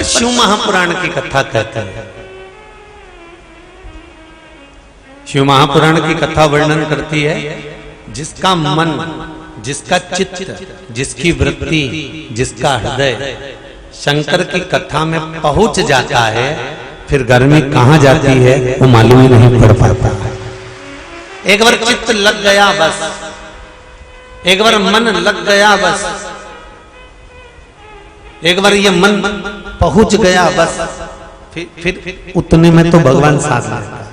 शिव महापुराण की कथा कहते हैं। शिव महापुराण की कथा वर्णन करती है जिसका मन, जिसका चित्त, जिसकी वृत्ति, जिसका हृदय शंकर की कथा में पहुंच जाता है, फिर गर्मी कहां जाती है वो मालूम ही नहीं पड़ पाता। एक बार चित्त लग गया बस, एक बार मन लग गया बस, एक बार ये मन पहुंच गया बस, फिर उतने में तो भगवान साथ आता है।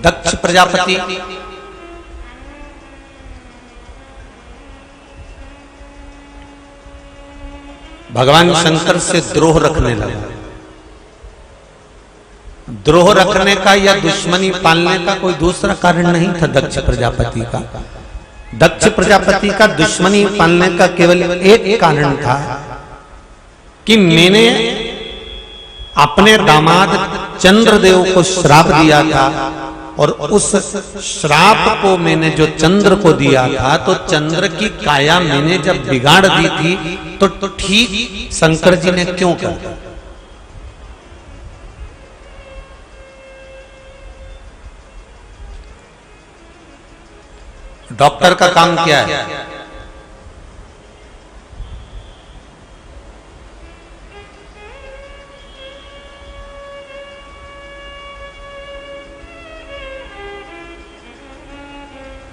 दक्ष प्रजापति भगवान शंकर से द्रोह रखने लगा। द्रोह रखने का या दुश्मनी पालने का कोई दूसरा कारण नहीं था दक्ष प्रजापति का। दक्ष प्रजापति का दुश्मनी पालने का केवल एक कारण था कि मैंने अपने दामाद चंद्रदेव को श्राप दिया था, और उस श्राप को मैंने जो चंद्र को दिया था, तो चंद्र की काया मैंने जब बिगाड़ दी थी, तो ठीक शंकर जी ने क्यों कर? डॉक्टर का काम क्या है?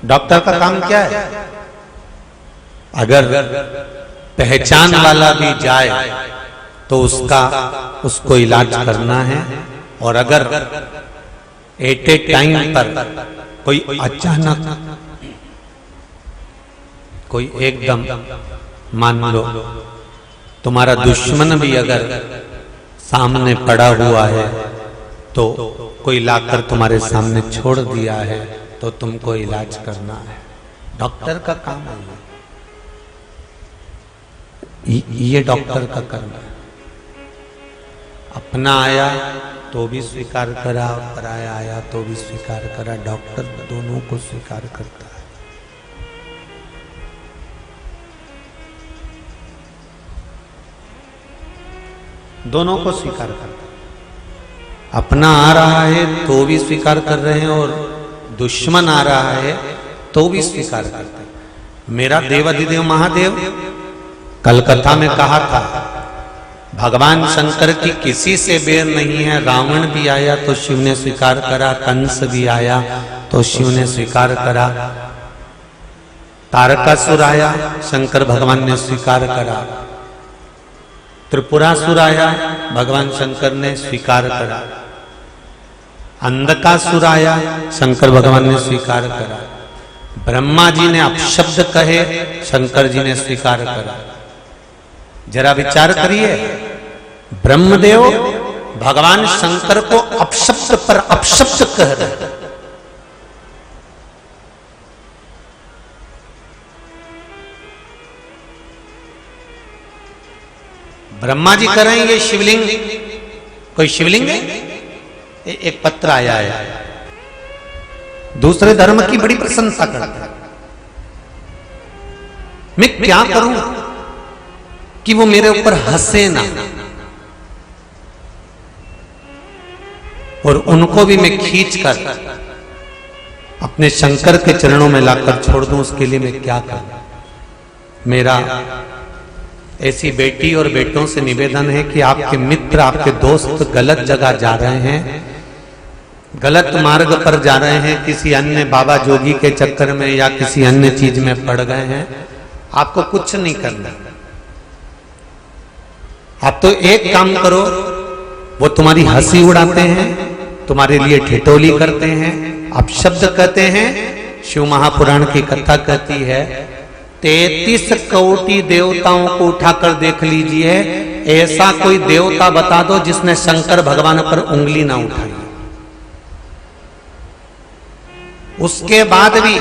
डॉक्टर का काम क्या है? अगर पहचान वाला भी जाए तो उसको इलाज करना है, और अगर एट ए टाइम पर कोई अचानक, कोई एकदम, मान लो तुम्हारा दुश्मन भी अगर सामने पड़ा हुआ है, तो कोई लाकर तुम्हारे सामने छोड़ दिया है, तो तुमको इलाज करना है। डॉक्टर का काम है ये डॉक्टर का करना है। अपना आया तो भी स्वीकार करा, पराया आया तो भी स्वीकार करा। डॉक्टर दोनों को स्वीकार करता है। दोनों को स्वीकार करता है। अपना आ रहा है तो भी स्वीकार कर रहे हैं, और दुश्मन आ रहा है तो भी स्वीकार करते हैं। मेरा देवाधिदेव महादेव कलकत्ता में कहा था, भगवान शंकर की किसी से बेर नहीं है। रावण भी आया तो शिव ने स्वीकार करा, कंस भी आया तो शिव ने स्वीकार करा, तारकासुर आया शंकर भगवान ने स्वीकार करा, त्रिपुरासुर आया भगवान शंकर ने स्वीकार करा, अंधकासुर आया शंकर भगवान ने स्वीकार करा, ब्रह्मा जी ने अपशब्द कहे शंकर जी ने स्वीकार करा। जरा विचार करिए, ब्रह्मदेव भगवान शंकर को अपशब्द पर अपशब्द कह रहे। ब्रह्मा जी कह रहे हैं ये शिवलिंग, कोई शिवलिंग है? एक पत्र आया है, दूसरे धर्म की बड़ी प्रशंसा करता है। मैं क्या करूं कि वो मेरे ऊपर हंसे ना, और उनको भी मैं खींच कर अपने शंकर के चरणों में लाकर छोड़ दूं। उसके लिए मैं क्या करूं? मेरा ऐसी बेटी और बेटों से निवेदन है कि आपके मित्र, आपके दोस्त गलत जगह जा रहे हैं, गलत मार्ग पर जा रहे हैं, किसी अन्य बाबा जोगी के चक्कर में या किसी अन्य चीज में पड़ गए हैं। आपको कुछ नहीं करना। आप तो एक काम करो, वो तुम्हारी हंसी उड़ाते हैं, तुम्हारे लिए ठिठोली करते हैं, आप शब्द कहते हैं। शिव महापुराण की कथा कहती है 33 कोटि देवताओं को उठाकर देख लीजिए, ऐसा कोई देवता बता दो जिसने शंकर भगवान पर उंगली ना उठाई। उसके बाद भी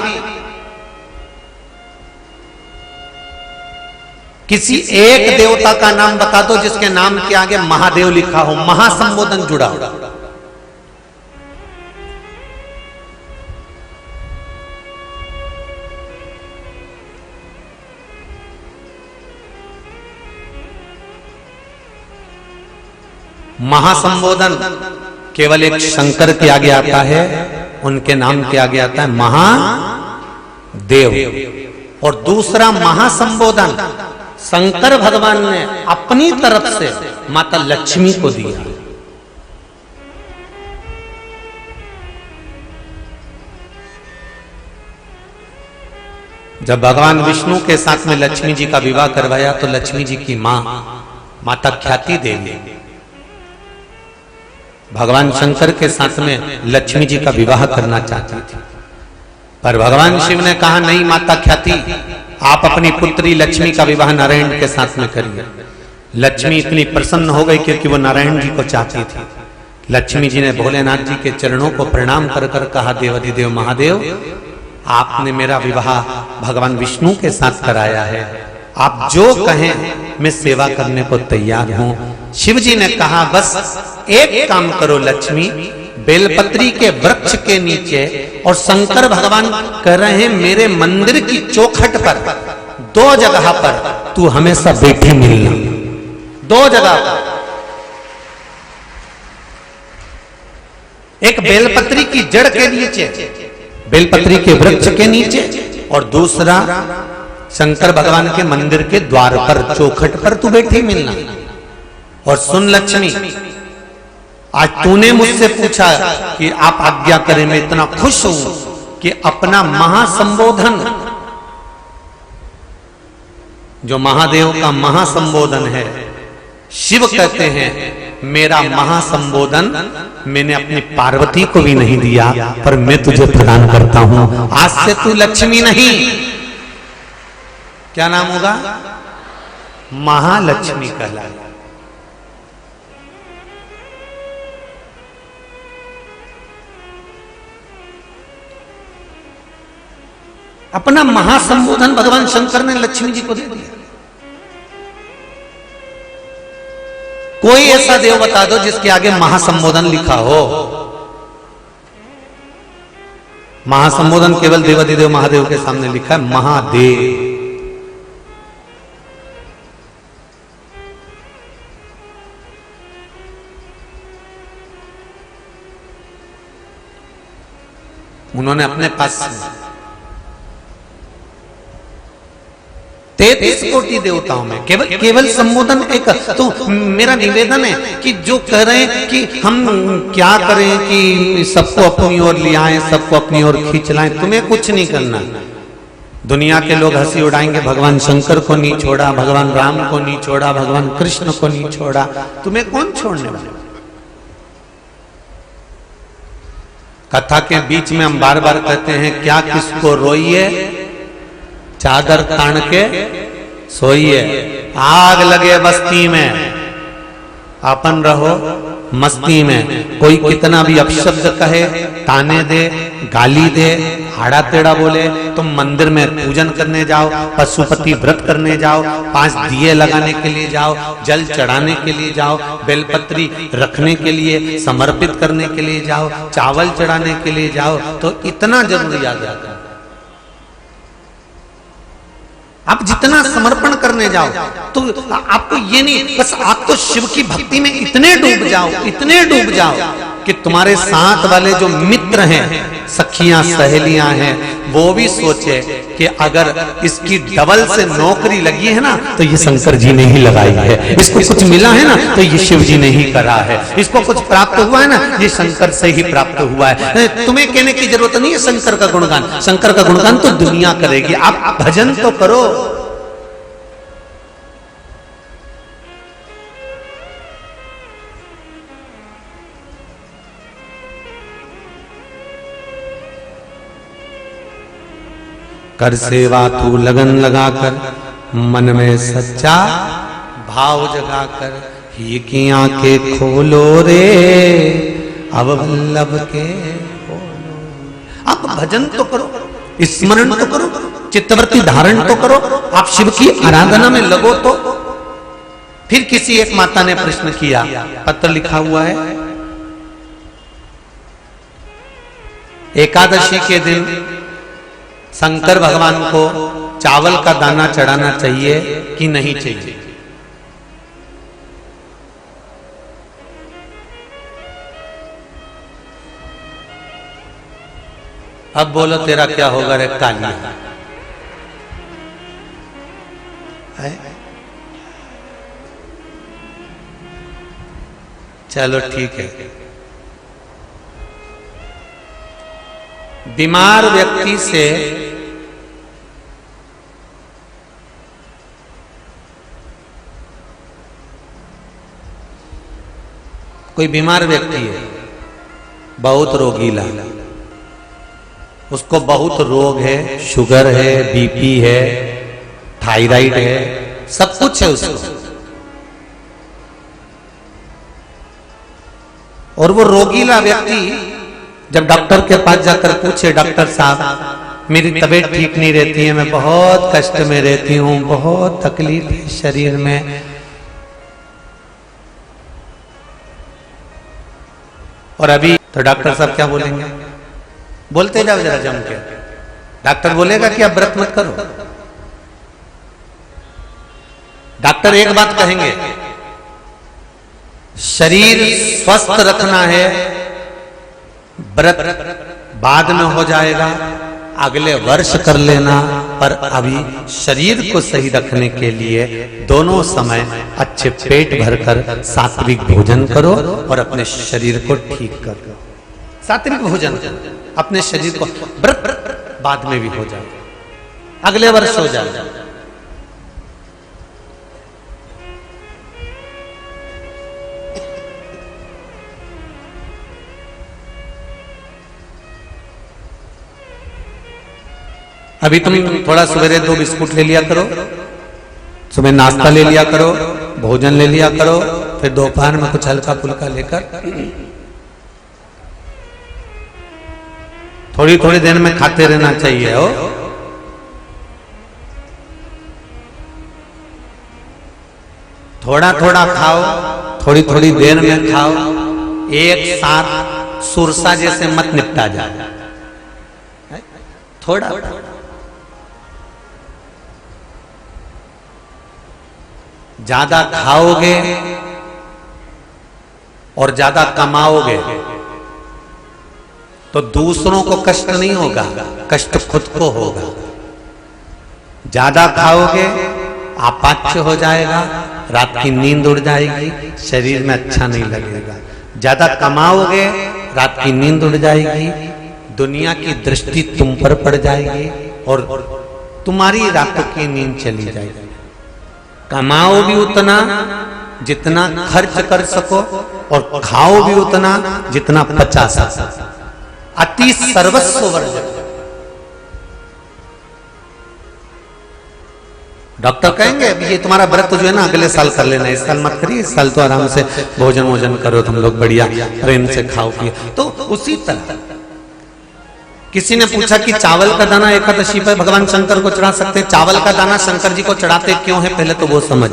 किसी एक देवता का नाम बता दो जिसके नाम के आगे महादेव लिखा हो, महासंबोधन जुड़ा हो। महासंबोधन केवल एक शंकर के आगे आता है, उनके नाम के आगे आता है महादेव। और दूसरा महासंबोधन शंकर भगवान ने अपनी तरफ से माता लक्ष्मी को दिया। जब भगवान विष्णु के साथ में लक्ष्मी जी का विवाह करवाया तो लक्ष्मी जी की मां माता ख्याति देवी भगवान शंकर के साथ में लक्ष्मी जी का विवाह करना चाहती थी, पर भगवान शिव ने कहा नहीं माता ख्याति, आप अपनी पुत्री लक्ष्मी का विवाह नारायण के साथ में करिए। लक्ष्मी इतनी प्रसन्न हो गई क्योंकि वो नारायण जी को चाहती थी। लक्ष्मी जी ने भोलेनाथ जी के चरणों को प्रणाम कर कर कहा, देवाधिदेव महादेव, आपने मेरा विवाह भगवान विष्णु के साथ कराया है, आप जो कहें मैं सेवा करने को तैयार हूं। शिव जी ने कहा बस एक काम करो लक्ष्मी, बेलपत्री के वृक्ष के नीचे और शंकर भगवान कह रहे हैं मेरे मंदिर की चौखट पर दो जगह पर तू हमेशा बैठी मिलना, दो जगह पर, एक बेलपत्री की जड़ के नीचे, बेलपत्री के वृक्ष के नीचे, और दूसरा शंकर भगवान के मंदिर के द्वार पर चौखट पर तू बैठी मिलना। और सुन लक्ष्मी, आज तूने मुझसे पूछा कि आप आज्ञा करें, मैं इतना खुश हूं कि अपना महासंबोधन, जो महादेव का महासंबोधन है, शिव कहते हैं मेरा महासंबोधन मैंने अपनी पार्वती को भी नहीं दिया, पर मैं तुझे प्रदान करता हूं। आज से तू लक्ष्मी नहीं, क्या नाम होगा? महालक्ष्मी कहलाए। अपना महासंबोधन भगवान शंकर ने लक्ष्मी जी को दे दिया। कोई ऐसा देव बता दो जिसके आगे महासंबोधन लिखा हो। महासंबोधन केवल देवाधिदेव महादेव के सामने लिखा है महादेव। उन्होंने अपने पास 33 कोटि देवताओं में केवल संबोधन एक। तो मेरा निवेदन है कि जो कह रहे हैं कि हम क्या करें कि सबको अपनी ओर ले आए, सबको अपनी ओर खींच लाएं, तुम्हें कुछ नहीं करना। दुनिया के लोग हंसी उड़ाएंगे, भगवान शंकर को नहीं छोड़ा, भगवान राम को नहीं छोड़ा, भगवान कृष्ण को नहीं छोड़ा, तुम्हें कौन छोड़ने वाला? कथा के बीच में हम बार बार कहते हैं क्या किसको रोइए, चादर तान के सोइए। आग लगे बस्ती में, अपन रहो मस्ती में। कोई कितना भी अपशब्द कहे, ताने दे, गाली दे, आड़ा टेढ़ा बोले, तुम मंदिर में पूजन करने जाओ, पशुपति व्रत करने जाओ, 5 दिए लगाने के लिए जाओ, जल चढ़ाने के लिए जाओ, बेलपत्री रखने के लिए, समर्पित करने के लिए जाओ, चावल चढ़ाने के लिए जाओ, तो इतना जरूर याद रखना। आप जितना समर्पण करने जाओ तो आपको ये नहीं, बस आप तो शिव की भक्ति में इतने डूब जाओ, इतने डूब जाओ कि तुम्हारे साथ वाले जो मित्र हैं, सखियां सहेलियां हैं, वो भी सोचे कि अगर इसकी डबल से नौकरी लगी है ना तो ये शंकर जी ने ही लगाई है, इसको कुछ मिला है ना तो ये शिव जी ने ही करा है, इसको कुछ प्राप्त हुआ है ना ये शंकर से ही प्राप्त हुआ है। तुम्हें कहने की जरूरत नहीं है शंकर का गुणगान, शंकर का गुणगान तो दुनिया करेगी, आप भजन तो करो। कर सेवा तू लगन लगाकर, मन में सच्चा भाव जगाकर, ही की आंखें खोलो रे अब वल्लभ के खोलो। आप भजन तो करो, स्मरण तो करो, चित्तवृत्ति धारण तो करो, आप शिव की आराधना में लगो तो। फिर किसी एक माता ने प्रश्न किया, पत्र लिखा हुआ है, एकादशी के दिन शंकर भगवान को चावल का दाना चढ़ाना चाहिए कि नहीं चाहिए? अब बोलो तेरा क्या होगा रे कालिया? चलो ठीक है। बीमार व्यक्ति से कोई बीमार व्यक्ति है, बहुत रोगीला, उसको बहुत रोग है, शुगर है, बीपी है, थायराइड है, सब कुछ है उसको, और वो रोगीला व्यक्ति जब डॉक्टर के पास जाकर पूछे, डॉक्टर साहब मेरी तबीयत ठीक नहीं रहती है, मैं बहुत कष्ट में रहती हूँ, बहुत तकलीफ है शरीर में, और अभी तो डॉक्टर साहब क्या बोलेंगे? बोलते जाओ जरा जम के। डॉक्टर बोलेगा कि अब व्रत मत करो। डॉक्टर एक बात कहेंगे, शरीर स्वस्थ रखना है, व्रत बाद में हो जाएगा, अगले वर्ष कर लेना, पर अभी शरीर को सही रखने के लिए दोनों समय अच्छे पेट भरकर सात्विक भोजन करो और अपने शरीर को ठीक करो। सात्विक भोजन अपने शरीर को, व्रत बाद में भी हो जाए, अगले वर्ष हो जाए। अभी तुम थोड़ा सवेरे 2 बिस्कुट ले लिया करो, सुबह नाश्ता ले लिया करो, भोजन ले लिया करो, फिर दोपहर में कुछ हल्का फुल्का लेकर थोड़ी थोड़ी देर में खाते रहना चाहिए। हो थोड़ा थोड़ा खाओ, थोड़ी थोड़ी देर में खाओ, एक साथ सुरसा जैसे मत निपटा जाए, थोड़ा ज्यादा खाओगे और ज्यादा कमाओगे तो दूसरों को कष्ट नहीं होगा, कष्ट खुद को होगा। ज्यादा खाओगे अपाच्य हो जाएगा, रात की नींद उड़ जाएगी, शरीर में अच्छा नहीं लगेगा। ज्यादा कमाओगे, रात की नींद उड़ जाएगी, दुनिया की दृष्टि तुम पर पड़ जाएगी और तुम्हारी रातों की नींद चली जाएगी। कमाओ भी उतना जितना खर्च कर सको और खाओ भी उतना जितना पचा सको। अति सर्वस्व वर्जक। डॉक्टर कहेंगे ये तुम्हारा व्रत जो है ना अगले साल कर लेना, इस साल मत करिए, इस साल तो आराम से भोजन वोजन करो तुम लोग, बढ़िया प्रेम से खाओ पिए। तो उसी तरह किसी ने पूछा कि चावल का दाना एकादशी पर भगवान शंकर को चढ़ा सकते? चावल का दाना शंकर जी को चढ़ाते क्यों है, पहले तो वो समझ।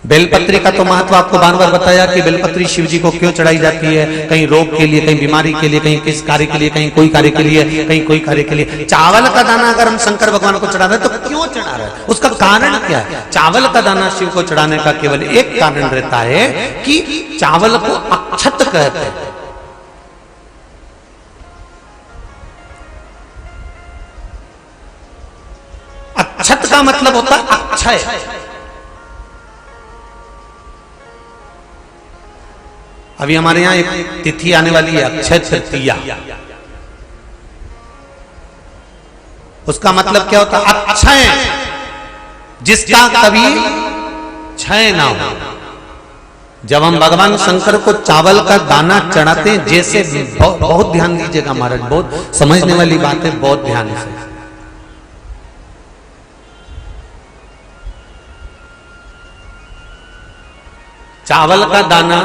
बेलपत्री का तो महत्व आपको बार बार बताया कि बेलपत्री शिव जी को क्यों चढ़ाई जाती है, कहीं रोग के लिए, कहीं बीमारी के लिए, कहीं किस कार्य के लिए, कहीं कोई कार्य के लिए, कहीं कोई कार्य के लिए। चावल का दाना अगर हम शंकर भगवान को चढ़ा रहे हैं तो क्यों चढ़ा रहे हैं, उसका कारण क्या है? चावल का दाना शिव को चढ़ाने का केवल एक कारण रहता है कि चावल को अक्षत कहते हैं। अक्षत का मतलब होता है अक्षय। अभी हमारे यहां एक तिथि आने वाली है, अक्षय तृतीया। उसका मतलब क्या होता है? अक्षय, जिसका कभी क्षय ना हो। जब हम भगवान शंकर को चावल का दाना चढ़ाते हैं, जैसे बहुत ध्यान दीजिएगा महाराज, बहुत समझने वाली बात है, बहुत ध्यान से। चावल का दाना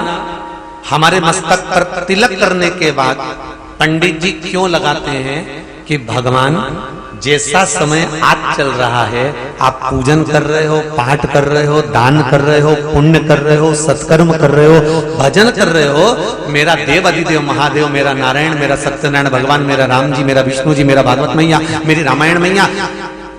हमारे मस्तक पर तिलक करने के बाद पंडित जी क्यों लगाते हैं कि भगवान जैसा समय आज चल रहा है, आप पूजन कर रहे हो, पाठ कर रहे हो, दान कर रहे हो, पुण्य कर रहे हो, सत्कर्म कर रहे हो, भजन कर रहे हो, मेरा देव अधिदेव महादेव, मेरा नारायण, मेरा सत्यनारायण भगवान, मेरा राम जी, मेरा विष्णु जी, मेरा भागवत मैया, मेरी रामायण मैया।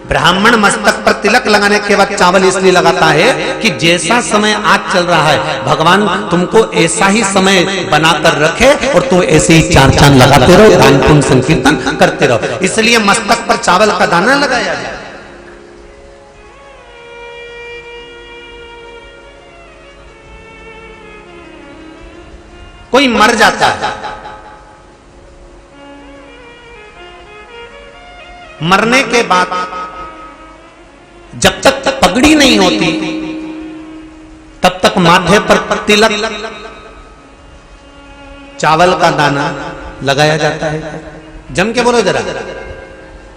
ब्राह्मण मस्तक पर तिलक लगाने के बाद चावल इसलिए लगाता है कि जैसा समय आज चल रहा है, भगवान तुमको ऐसा ही समय बनाकर रखे और तुम ऐसे ही चार चांद लगाते रहो, दान पुण्य संकीर्तन करते रहो, इसलिए मस्तक पर चावल का दाना लगाया जाए। कोई मर जाता है, मरने के बाद जब तक पगड़ी नहीं होती तब तक माथे पर तिलक, चावल का दाना लगाया जाता है। जम के बोलो जरा,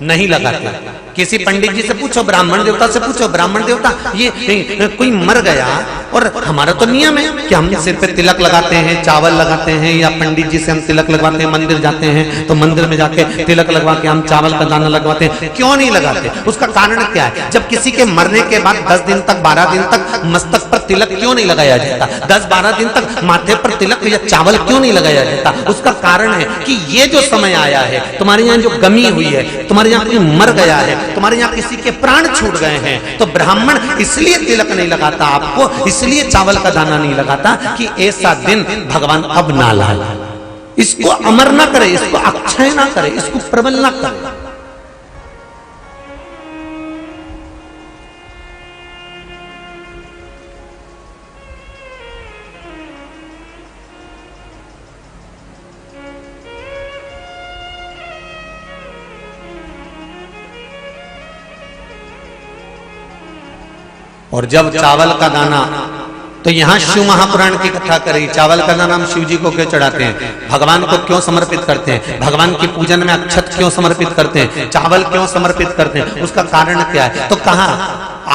नहीं लगाते। किसी पंडित जी से पूछो, ब्राह्मण देवता से पूछो, ब्राह्मण देवता ये कोई मर गया और हमारा तो नियम है कि हम सिर पे तिलक लगाते हैं, चावल लगाते हैं, या पंडित जी से हम तिलक लगवाते हैं, मंदिर जाते हैं तो मंदिर में जाके तिलक लगवा के हम चावल का दाना लगवाते हैं, क्यों नहीं लगाते? उसका कारण क्या है? जब किसी के मरने के बाद 10 दिन तक 12 दिन तक मस्तक पर तिलक क्यों नहीं लगाया जाता? 10-12 दिन तक माथे पर तिलक या चावल क्यों नहीं लगाया जाता? उसका कारण है कि ये जो समय आया है, तुम्हारे यहाँ जो गमी हुई है, तुम्हारे यहाँ कोई मर गया है, तुम्हारे यहाँ किसी के प्राण छूट गए हैं, तो ब्राह्मण इसलिए तिलक नहीं लगाता आपको, इसलिए चावल का दाना नहीं लगाता कि ऐसा दिन भगवान अब ना लाए, इसको अमर ना करे, इसको अक्षय ना करे, इसको प्रबल ना करे। और जब चावल का दाना, तो यहां शिव महापुराण की कथा करेगी, चावल का दाना हम शिव जी को क्यों चढ़ाते हैं, भगवान को क्यों समर्पित करते हैं, भगवान की पूजन में अक्षत क्यों समर्पित करते हैं, चावल क्यों समर्पित करते हैं, उसका कारण क्या है? तो कहा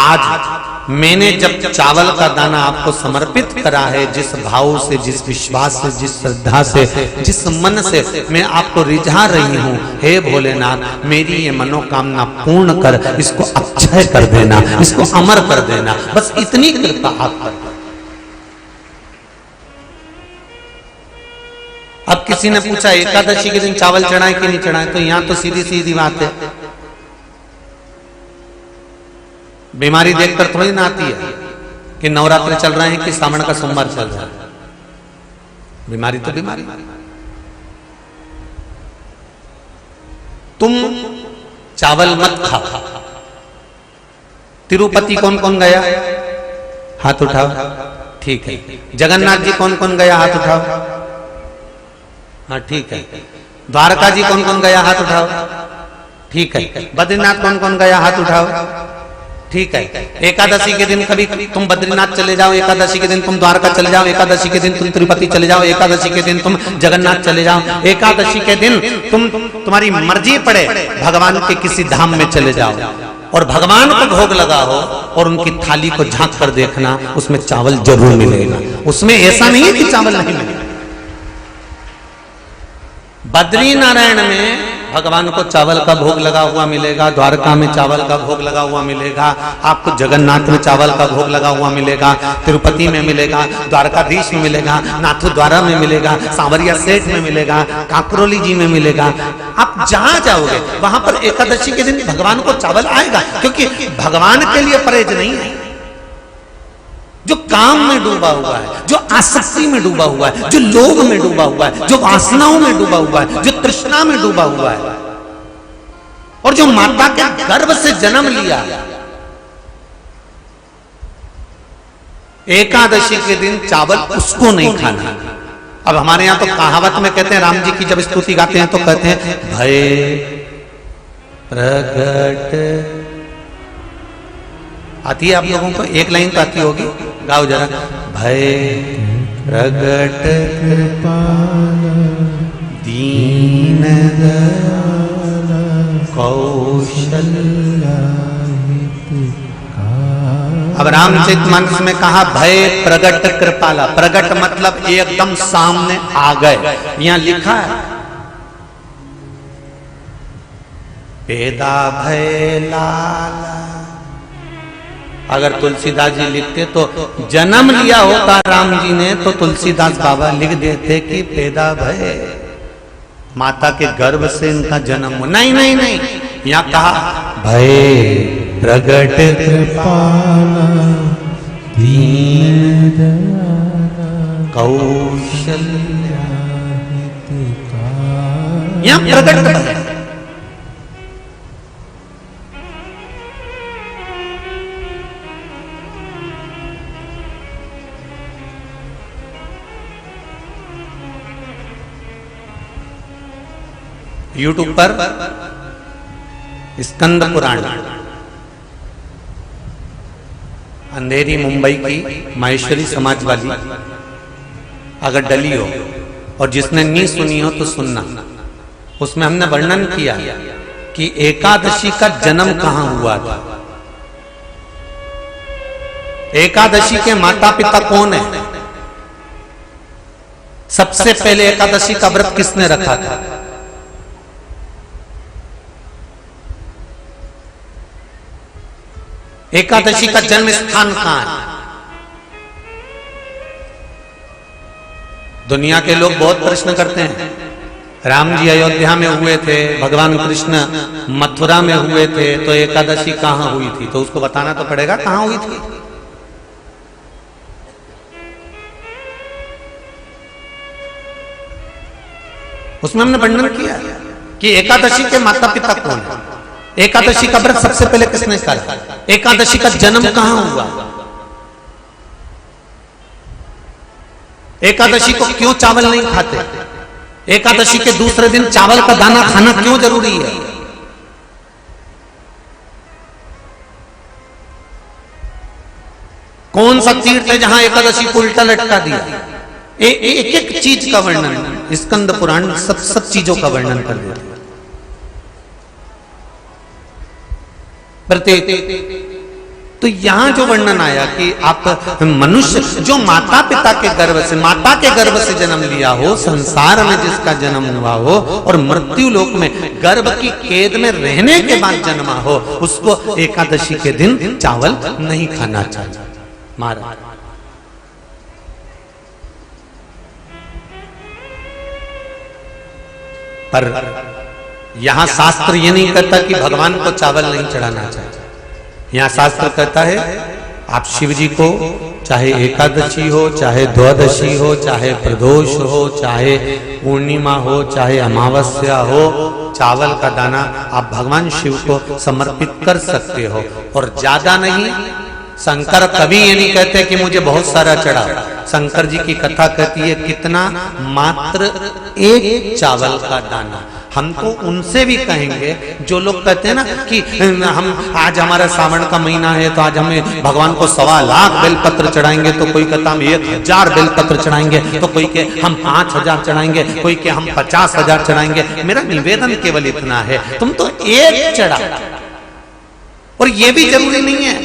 आज मैंने जब चावल का दाना आपको समर्पित करा है, जिस भाव से, जिस विश्वास से, जिस श्रद्धा से, जिस मन से मैं आपको रिझा रही हूं, हे भोलेनाथ मेरी ये मनोकामना पूर्ण कर, इसको अक्षय कर देना, इसको अमर कर देना, बस इतनी कृपा आप कर। अब किसी ने पूछा एकादशी के दिन चावल चढ़ाए कि नहीं चढ़ाए, तो यहां तो सीधी सीधी बात है, बीमारी देखकर थोड़ी ना आती है कि नवरात्र चल रहे हैं कि सावन का सोमवार चल रहा है, बीमारी तो बीमारी। तुम चावल मत खाओ। तिरुपति कौन कौन गया? हाथ उठाओ। ठीक है। जगन्नाथ जी कौन कौन गया? हाथ उठाओ। हाँ ठीक है। द्वारका जी कौन कौन गया? हाथ उठाओ। ठीक है। बद्रीनाथ कौन कौन गया? हाथ उठाओ। ठीक है। एकादशी के दिन कभी तुम बद्रीनाथ चले जाओ, एकादशी के दिन तुम द्वारका चले जाओ, एकादशी के दिन तुम तिरुपति चले जाओ, एकादशी के दिन तुम जगन्नाथ चले जाओ, एकादशी के दिन तुम्हारी मर्जी पड़े भगवान के किसी धाम में चले जाओ और भगवान को भोग लगाओ और उनकी थाली को झांक कर देखना, उसमें चावल जरूर मिलेगा। उसमें ऐसा नहीं है कि चावल नहीं मिलेगा। बद्री नारायण में भगवान को चावल का भोग लगा हुआ मिलेगा, द्वारका में चावल का भोग लगा हुआ मिलेगा, आपको जगन्नाथ में चावल का भोग लगा हुआ मिलेगा, तिरुपति में मिलेगा, द्वारकाधीश में मिलेगा, नाथू द्वारा में मिलेगा, सांवरिया सेठ में मिलेगा, काकरोली जी में मिलेगा। आप जहां जाओगे वहां पर एकादशी के दिन भगवान को चावल आएगा, क्योंकि भगवान के लिए परहेज नहीं है। जो काम में डूबा हुआ है, जो आसक्ति में डूबा हुआ है, जो लोभ में डूबा हुआ है, जो वासनाओं में डूबा हुआ है, जो तृष्णा में डूबा हुआ है, और जो माता के गर्भ से जन्म लिया, एकादशी के दिन चावल उसको नहीं खाना। अब हमारे यहां तो कहावत में कहते हैं, राम जी की जब स्तुति गाते हैं तो कहते हैं भय प्रगट, आती है आप लोगों को? एक लाइन तो आती होगी, गाओ जरा। भय प्रगट दीन कौशल्या। अब रामचरितमानस में कहा भय प्रगट कृपाला। प्रगट मतलब एकदम सामने आ गए, यहां लिखा है पैदा भय लाला। अगर तुलसीदास जी लिखते तो जन्म लिया होता राम जी ने तो तुलसीदास बाबा लिख देते कि पैदा भय, माता के गर्भ से इनका जन्म हो। नहीं नहीं नहीं, यहाँ कहा भय प्रगट कृपाला दीन दयाला कौशल्या, यहाँ प्रगट है। यूट्यूब पर स्कंद पुराण, अंधेरी मुंबई की माहेश्वरी समाज वाली अगर डली हो और जिसने नहीं सुनी हो तो सुनना। उसमें हमने वर्णन किया कि एकादशी का जन्म कहां हुआ था। एकादशी के माता पिता कौन है? सबसे पहले एकादशी का व्रत किसने रखा था? एकादशी का जन्म स्थान कहां है? दुनिया के लोग बहुत प्रश्न करते हैं, राम जी अयोध्या में हुए थे, भगवान कृष्ण मथुरा में हुए थे, तो एकादशी कहां हुई थी? तो उसको बताना तो पड़ेगा कहां हुई थी। उसमें हमने वर्णन किया कि एकादशी के माता पिता कौन है, एकादशी का व्रत सबसे पहले किसने करा, एकादशी का जन्म कहां हुआ, एकादशी को क्यों चावल नहीं खाते, एकादशी के दूसरे दिन चावल का दाना खाना क्यों जरूरी है। कौन सा तीर्थ है जहां एकादशी को उल्टा लटका दिया। एक एक चीज का वर्णन स्कंद पुराण सब चीजों का वर्णन कर देता है। तो यहां जो वर्णन आया कि आप मनुष्य जो माता पिता के गर्भ से, माता के गर्भ से जन्म लिया हो, संसार में जिसका जन्म हुआ हो और मृत्यु लोक में गर्भ की कैद में रहने के बाद जन्मा हो, उसको एकादशी के दिन चावल नहीं खाना चाहिए। महाराज पर यहां शास्त्र ये नहीं कहता कि भगवान को चावल नहीं चढ़ाना चाहिए। यहां शास्त्र कहता है आप शिव जी को चाहे एकादशी हो, चाहे द्वादशी हो, चाहे प्रदोष हो, चाहे पूर्णिमा हो, चाहे अमावस्या हो, चावल का दाना आप भगवान शिव को समर्पित कर सकते हो और ज्यादा नहीं। शंकर कभी ये नहीं कहते कि मुझे बहुत सारा चढ़ा। शंकर जी की कथा कहती है कितना, मात्र एक चावल का दाना। हम तो उनसे भी कहेंगे जो लोग कहते हैं ना कि हम आज हमारा सावन का महीना है तो आज हमें भगवान को 1.25 लाख बेलपत्र चढ़ाएंगे, तो कोई कहता हम 1000 बेलपत्र चढ़ाएंगे, तो कोई के हम 5000 चढ़ाएंगे, कोई के हम 50,000 चढ़ाएंगे। मेरा निवेदन केवल इतना है, तुम तो एक चढ़ा। और ये भी जरूरी नहीं है,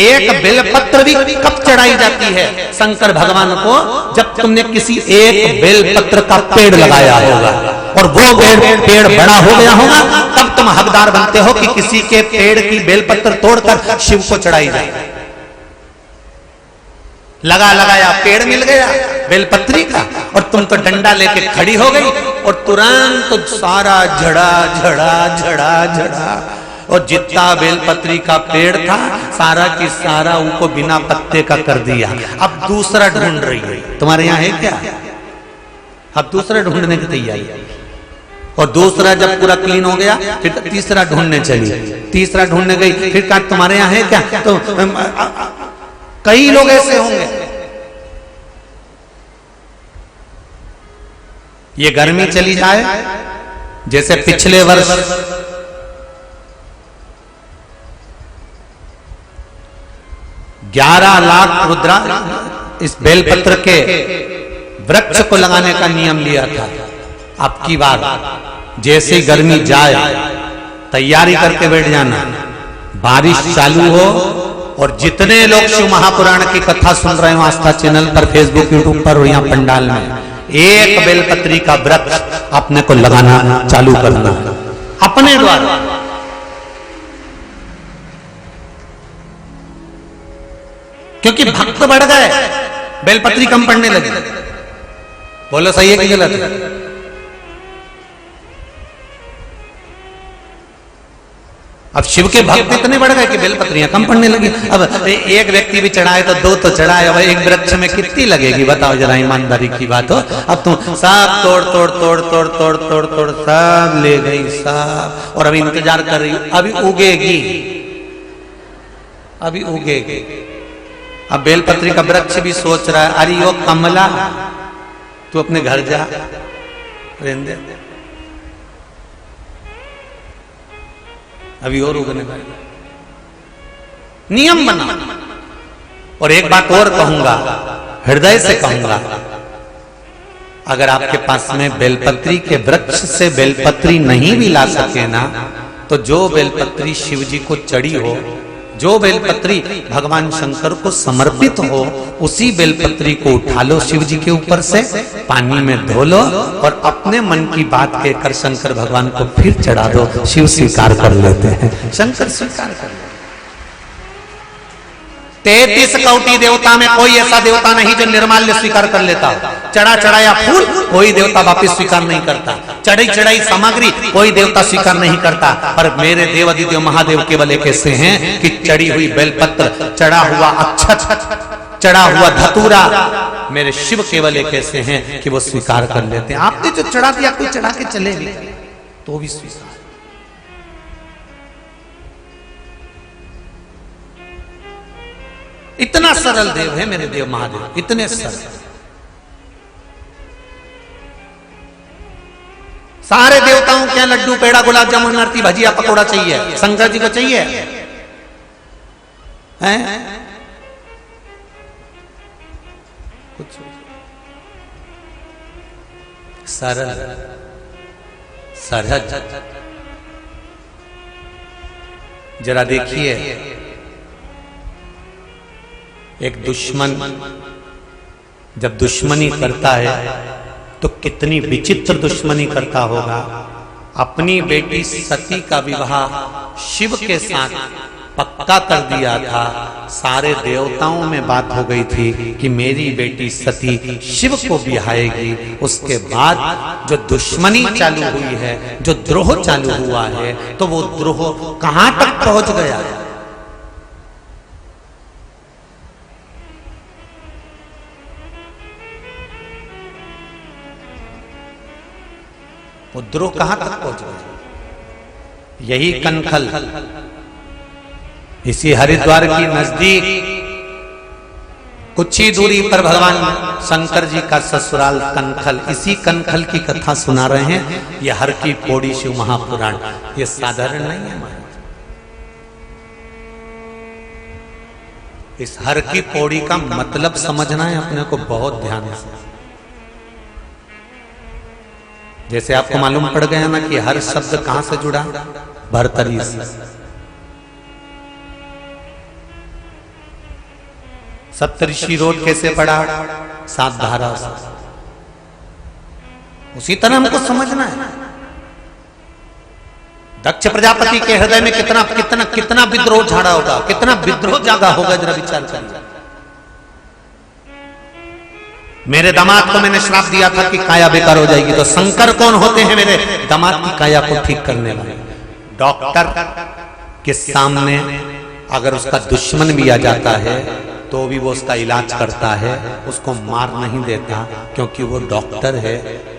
एक बेलपत्र भी कब चढ़ाई जाती है शंकर भगवान को, जब तुमने किसी एक बेलपत्र का पेड़ लगाया होगा और वो पेड़ बड़ा हो गया होगा, तब तुम हकदार बनते हो कि किसी के पेड़ की बेलपत्र तोड़कर शिव को चढ़ाई जाए। लगाया पेड़ मिल गया बेलपत्री का और तुम तो डंडा लेके खड़ी हो गई और तुरंत तो सारा झड़ा और जितना बेलपत्री का पेड़ था सारा की सारा उनको बिना पत्ते का कर दिया। अब दूसरा ढूंढ रही है। तुम्हारे यहाँ है क्या? अब दूसरा ढूंढने की तैयारी। और दूसरा जब पूरा क्लीन हो गया फिर तीसरा ढूंढने चली, तीसरा ढूंढने गई, फिर कहा तुम्हारे यहाँ है क्या? तो कई लोग ऐसे होंगे। ये गर्मी चली जाए, जैसे पिछले वर्ष 11 लाख रुद्रा इस बेलपत्र के वृक्ष को लगाने का नियम लिया था। अब की बार जैसे गर्मी जाए तैयारी करके बैठ जाना, बारिश चालू हो और जितने लोग शिव महापुराण की कथा सुन रहे हो आस्था चैनल पर, फेसबुक, यूट्यूब पर और यहाँ पंडाल में, एक बेलपत्री का वृक्ष अपने को लगाना चालू करना। अपने द्वारा। क्योंकि भक्त बढ़ गए, बेलपत्री कम पड़ने लगी। बोलो सही है कि गलत है? अब शिव के भक्त इतने बढ़ गए कि बेलपत्रियां कम पड़ने लगी। अब एक व्यक्ति भी चढ़ाए तो दो तो चढ़ाए, अब एक वृक्ष में कितनी लगेगी बताओ जरा, ईमानदारी की बात हो। अब तुम सब तोड़ तोड़ तोड़ तोड़ तोड़ तोड़ तोड़ सब ले गई सब, और अभी इंतजार कर रही, अभी उगेगी, अभी उगेगी। अब बेलपत्री का वृक्ष भी सोच रहा है, अरे यो कमला तू अपने घर जा, रहने दे, अभी और उगने वाले। नियम बना। और एक बात और कहूंगा, हृदय से कहूंगा, अगर आपके पास में बेलपत्री के वृक्ष से बेलपत्री नहीं भी ला सके ना, तो जो बेलपत्री शिव जी को चढ़ी हो, जो बेलपत्री भगवान शंकर को समर्पित हो, उसी बेलपत्री को उठा लो शिव जी के ऊपर से, पानी में धो लो और अपने मन की बात कहकर शंकर भगवान को फिर चढ़ा दो। शिव स्वीकार कर लेते हैं, शंकर स्वीकार कर लेते। 33 कोटि देवता में कोई ऐसा देवता नहीं जो निर्माल्य स्वीकार कर लेता। चढ़ा चढ़ाया फूल कोई देवता वापिस स्वीकार नहीं करता, चढ़ाई चढ़ाई सामग्री कोई देवता स्वीकार नहीं करता। पर मेरे देवादिदेव महादेव केवल एक ऐसे हैं कि चढ़ी हुई बेलपत्र, चढ़ा हुआ अक्षत, चढ़ा हुआ धतूरा, मेरे शिव केवल एक ऐसे हैं कि वो स्वीकार कर लेते हैं। आपने जो चढ़ा दिया कोई चढ़ा के चले भी तो भी स्वीकार। इतना सरल देव है मेरे देव महादेव, इतने सरल। सारे देवताओं के लड्डू पेड़ा गुलाब जामुन आरती भजिया पकौड़ा चाहिए, शंकर जी को चाहिए हैं? कुछ सरल सरल। जरा देखिए, एक दुश्मन जब दुश्मनी करता है तो कितनी विचित्र दुश्मनी करता होगा। अपनी बेटी सती का विवाह शिव के साथ पक्का कर दिया था। सारे देवताओं में बात हो गई थी कि मेरी बेटी सती शिव को बिहाएगी। उसके बाद जो दुश्मनी चालू हुई है, जो द्रोह चालू हुआ है, तो वो द्रोह कहां तक पहुंच गया है? वो द्रोह कहां तक पहुंच गया? यही कनखल, इसी हरिद्वार की नजदीक कुछ ही दूरी पर भगवान शंकर जी का ससुराल कनखल, इसी कनखल की कथा सुना रहे हैं। ये हर की पौड़ी शिव महापुराण, ये साधारण नहीं है। इस हर की पौड़ी का मतलब समझना है अपने को बहुत ध्यान से। जैसे आपको मालूम पड़ गया ना कि हर शब्द कहां से जुड़ा, भरतरी से। सप्तऋषि रोड कैसे पड़ा, सात धारा से। उसी तरह हमको समझना है। दक्ष प्रजापति के हृदय में कितना कितना कितना विद्रोह झाड़ा होगा, कितना विद्रोह जागा होगा, जरा विचार करिए। मेरे दामाद को मैंने श्राप दिया था कि काया बेकार हो जाएगी, तो शंकर कौन होते हैं मेरे दामाद की काया को ठीक करने वाले? डॉक्टर के सामने अगर उसका दुश्मन भी आ जाता है तो भी वो उसका इलाज करता है, उसको मार नहीं देता, क्योंकि वो डॉक्टर है।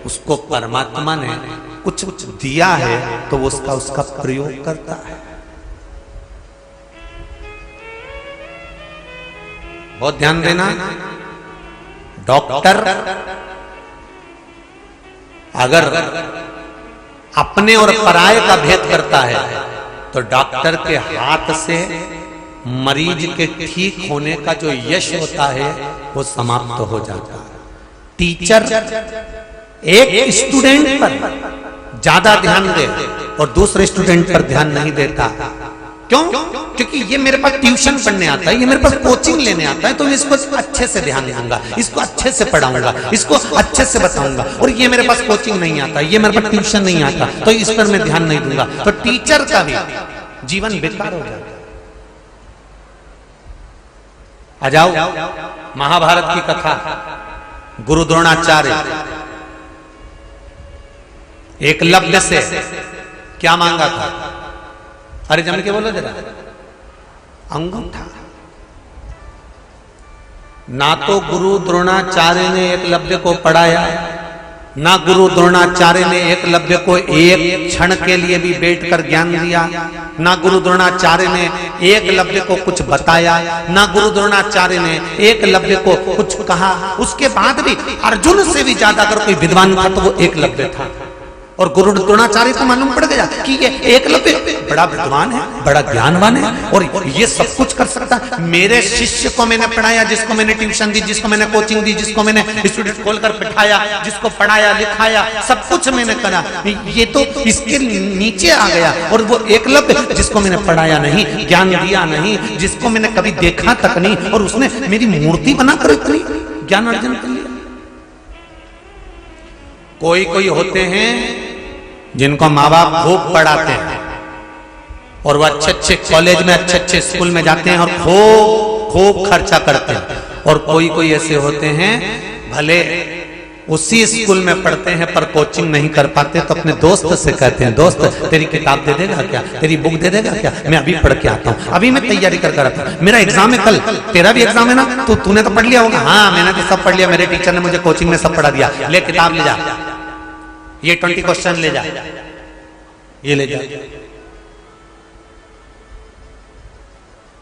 उसको परमात्मा ने कुछ कुछ दिया है तो वो उसका प्रयोग करता है। बहुत ध्यान देना। डॉक्टर अगर अपने और पराये का भेद करता है तो डॉक्टर के हाथ से मरीज के ठीक होने का जो यश होता है वो समाप्त हो जाता है। टीचर एक स्टूडेंट पर ज्यादा ध्यान दे और दूसरे स्टूडेंट पर ध्यान नहीं देता क्यों? क्योंकि ये मेरे पास ट्यूशन पढ़ने आता है, ये मेरे पास कोचिंग लेने आता है, तो मैं इसको अच्छे से ध्यान दूंगा, इसको अच्छे से पढ़ाऊंगा, इसको अच्छे से बताऊंगा। और ये मेरे पास कोचिंग नहीं आता, ये मेरे पास ट्यूशन नहीं आता, तो इस पर मैं ध्यान नहीं दूंगा, तो टीचर का भी जीवन बेकार हो जाता है। आ जाओ महाभारत की कथा, गुरु द्रोणाचार्य एकलव्य से क्या मांगा था? अरे जम के बोलो जरा। अंगूठा। ना तो गुरु द्रोणाचार्य ने एकलव्य को पढ़ाया, ना गुरु द्रोणाचार्य ने एकलव्य को एक क्षण के लिए भी बैठकर ज्ञान दिया, ना गुरु द्रोणाचार्य ने एकलव्य को कुछ बताया, ना गुरु द्रोणाचार्य ने एकलव्य को कुछ कहा। उसके बाद भी अर्जुन से भी ज्यादा अगर कोई विद्वान था तो वो एकलव्य था। और गुरु द्रोणाचार्य को मालूम पड़ गया कि ये एकलव्य बड़ा विद्वान है, बड़ा ज्ञानवान है और ये सब कुछ कर सकता है। मेरे शिष्य को मैंने पढ़ाया, जिसको मैंने ट्यूशन दी, जिसको मैंने कोचिंग दी, जिसको मैंने इंस्टीट्यूट खोलकर बिठाया, जिसको पढ़ाया लिखाया, सब कुछ मैंने करा, ये तो इसके नीचे आ गया। और वो एकलव्य जिसको मैंने पढ़ाया नहीं, ज्ञान दिया नहीं, जिसको मैंने कभी देखा तक नहीं, और उसने मेरी मूर्ति बनाकर इतनी ज्ञान अर्जन कर लिया। कोई कोई होते हैं जिनको माँ बाप खूब पढ़ाते हैं और वो अच्छे अच्छे कॉलेज में, अच्छे अच्छे स्कूल में जाते हैं और खूब खर्चा करते हैं। और कोई कोई ऐसे होते हैं भले उसी स्कूल में पढ़ते हैं पर कोचिंग नहीं कर पाते, तो अपने दोस्त से कहते हैं, दोस्त तेरी किताब दे देगा क्या, तेरी बुक दे देगा क्या, मैं अभी पढ़ के आता हूँ, अभी मैं तैयारी कर रहा था, मेरा एग्जाम है कल, तेरा भी एग्जाम है ना, तो तूने तो पढ़ लिया होगा। हाँ मैंने तो सब पढ़ लिया, मेरे टीचर ने मुझे कोचिंग में सब पढ़ा दिया, ले किताब ले जा, ये 20 क्वेश्चन ले जा, ये ले जा,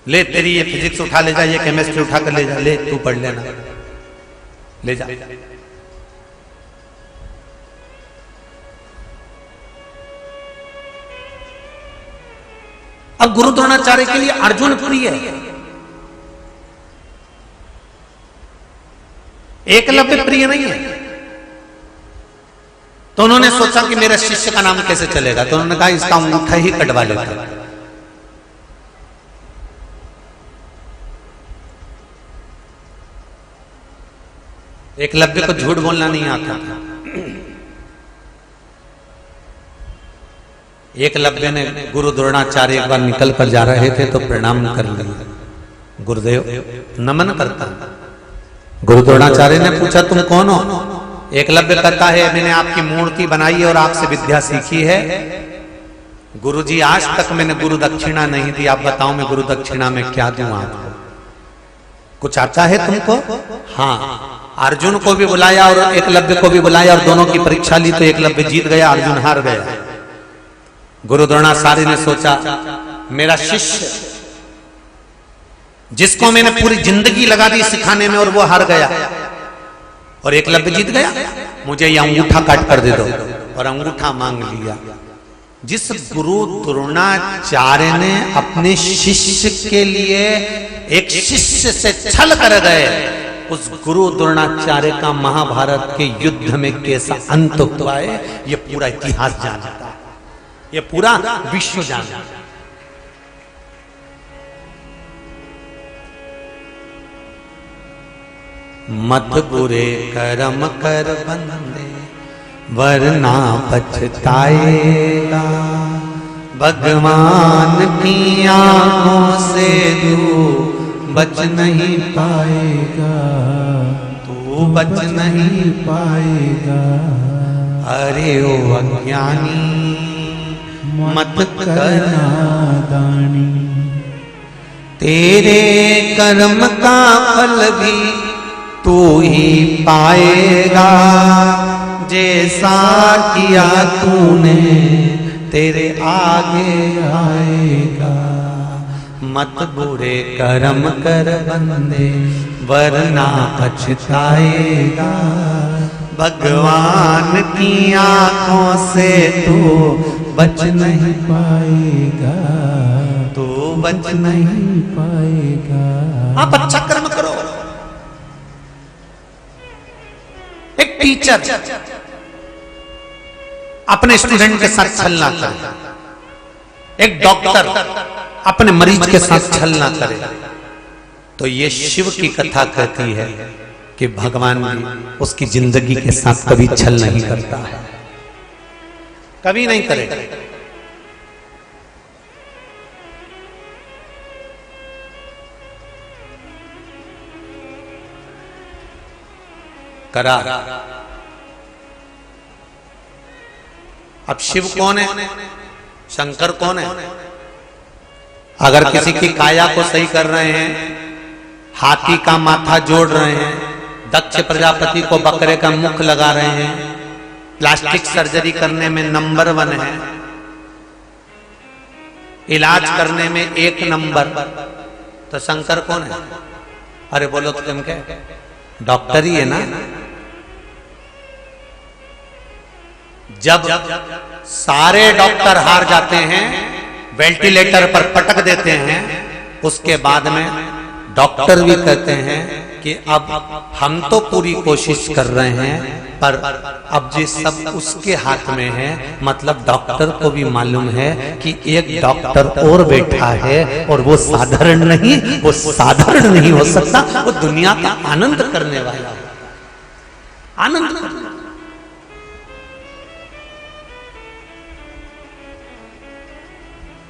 ले तेरी ये फिजिक्स उठा ले जा, ये केमिस्ट्री उठा कर ले जा, ले तू पढ़ लेना, ले जा। अब गुरु द्रोणाचार्य के लिए अर्जुन प्रिय है, एकलव्य प्रिय नहीं है। तो उन्होंने सोचा कि मेरे शिष्य का नाम कैसे चलेगा, तो उन्होंने कहा इसका अंगूठा ही कटवा लेता। एकलव्य को झूठ बोलना नहीं आता था। एकलव्य ने गुरु द्रोणाचार्य एक बार निकल कर जा रहे थे तो प्रणाम कर लिया, गुरुदेव नमन करता। गुरु द्रोणाचार्य ने पूछा तुम कौन हो? एकलव्य कहता है मैंने आपकी मूर्ति बनाई है और आपसे विद्या सीखी है। गुरुजी आज तक मैंने गुरु दक्षिणा नहीं दी, आप बताओ मैं गुरु दक्षिणा में क्या दूं आपको? कुछ आता है तुमको? हाँ। अर्जुन को भी बुलाया और एकलव्य को भी बुलाया और दोनों की परीक्षा ली, तो एकलव्य जीत गया, अर्जुन हार गया। गुरु द्रोणाचार्य ने सोचा मेरा शिष्य जिसको मैंने पूरी जिंदगी लगा दी सिखाने में और वो हार गया और एकलव्य जीत गया, मुझे ये अंगूठा काट कर दे दो। और अंगूठा मांग लिया। जिस गुरु द्रोणाचार्य ने अपने शिष्य के लिए एक शिष्य से छल कर गए, उस गुरु द्रोणाचार्य का महाभारत के युद्ध में कैसा अंत हुआ है ये पूरा इतिहास जानता है, ये पूरा विश्व जानता है। मत बुरे कर्म कर बंदे वरना पछताएगा, भगवान की आंखों से तू बच नहीं पाएगा, तू बच नहीं पाएगा। अरे ओ अज्ञानी मत करना दानी, तेरे कर्म का फल भी तू ही पाएगा, जैसा किया तूने तेरे आगे आएगा। मत बुरे कर्म कर बंदे वरना पछताएगा, भगवान की आंखों से तू बच नहीं पाएगा, तू बच नहीं पाएगा। आप अच्छा कर्म करो। एक टीचर अपने स्टूडेंट के साथ छल ना करे, एक डॉक्टर अपने मरीज के साथ छल ना करे। तो ये शिव की कथा कहती है कि भगवान भी उसकी जिंदगी के साथ कभी छल नहीं करता है, कभी नहीं करेगा। करा। अब शिव कौन है, शंकर कौन है? अगर किसी की काया को सही कर रहे हैं, हाथी का माथा जोड़ रहे हैं, दक्ष प्रजापति को बकरे का मुख लगा रहे हैं, प्लास्टिक सर्जरी करने में नंबर 1 है, इलाज करने में 1 नंबर, तो शंकर कौन है? अरे बोलो तो तुम क्या, डॉक्टर ही है ना। जब सारे डॉक्टर हार जाते हैं, वेंटिलेटर पर पटक देते हैं, उसके बाद में डॉक्टर भी कहते हैं कि अब हम तो पूरी कोशिश कर रहे हैं, पर अब ये सब उसके हाथ में है। मतलब डॉक्टर को भी मालूम है कि एक डॉक्टर और बैठा है और वो साधारण नहीं, वो साधारण नहीं हो सकता, वो दुनिया का आनंद करने वाला है, आनंद करने।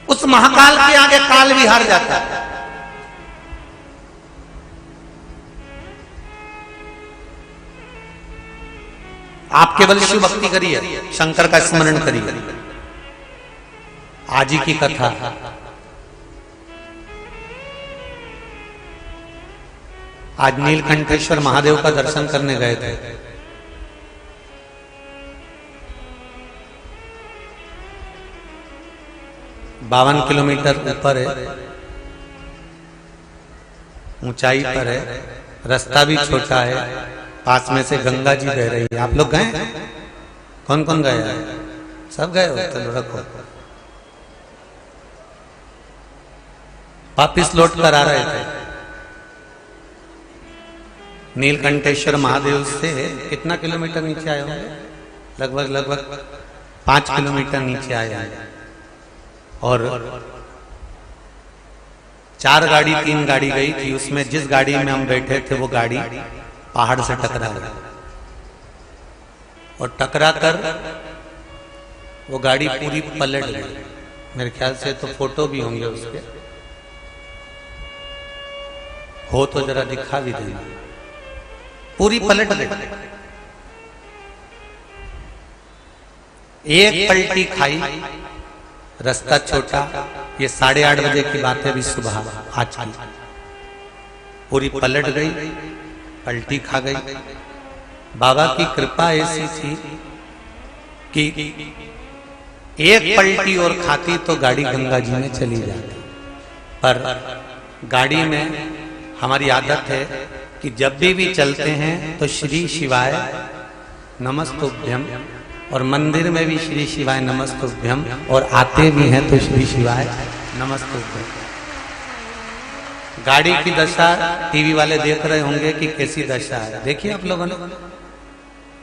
उस महाकाल के आगे काल भी हार जाता है। आप केवल शिव भक्ति करिए, शंकर का स्मरण करिए। आज ही की कथा, आज नीलकंठेश्वर महादेव का दर्शन करने गए थे। बावन किलोमीटर ऊपर है, ऊंचाई पर है, रास्ता भी छोटा है, पास में से गंगा जी बह रही है। आप लोग गए? कौन कौन गए? सब गए हो? चलो रखो। वापिस लौट कर आ रहे थे। नीलकंठेश्वर महादेव से कितना किलोमीटर नीचे आए होंगे? लगभग 5 किलोमीटर नीचे आए हैं। और 4 गाड़ी 3 गाड़ी गई थी, उसमें जिस गाड़ी में हम बैठे थे वो गाड़ी पहाड़ से टकरा गई, और टकरा कर वो गाड़ी पूरी पलट गई। मेरे ख्याल से तो फोटो भी होंगे उसके, हो तो जरा दिखा भी देना। पूरी पलट गई, एक पलटी खाई, रास्ता छोटा। ये 8:30 बजे की बात है, अभी सुबह आज की। पूरी पलट गई, पलटी खा गई। बाबा की कृपा ऐसी थी कि एक पलटी और खाती तो गाड़ी गंगा जी में चली जाती। पर गाड़ी में हमारी आदत है कि जब भी चलते हैं तो श्री शिवाय नमस्तुभ्यम, और मंदिर में भी श्री शिवाय नमस्तुभ्यम, और आते भी हैं तो श्री शिवाय नमस्तुभ्यम। गाड़ी की दशा टीवी वाले देख रहे होंगे कि कैसी दशा है। देखिए आप लोगों ने,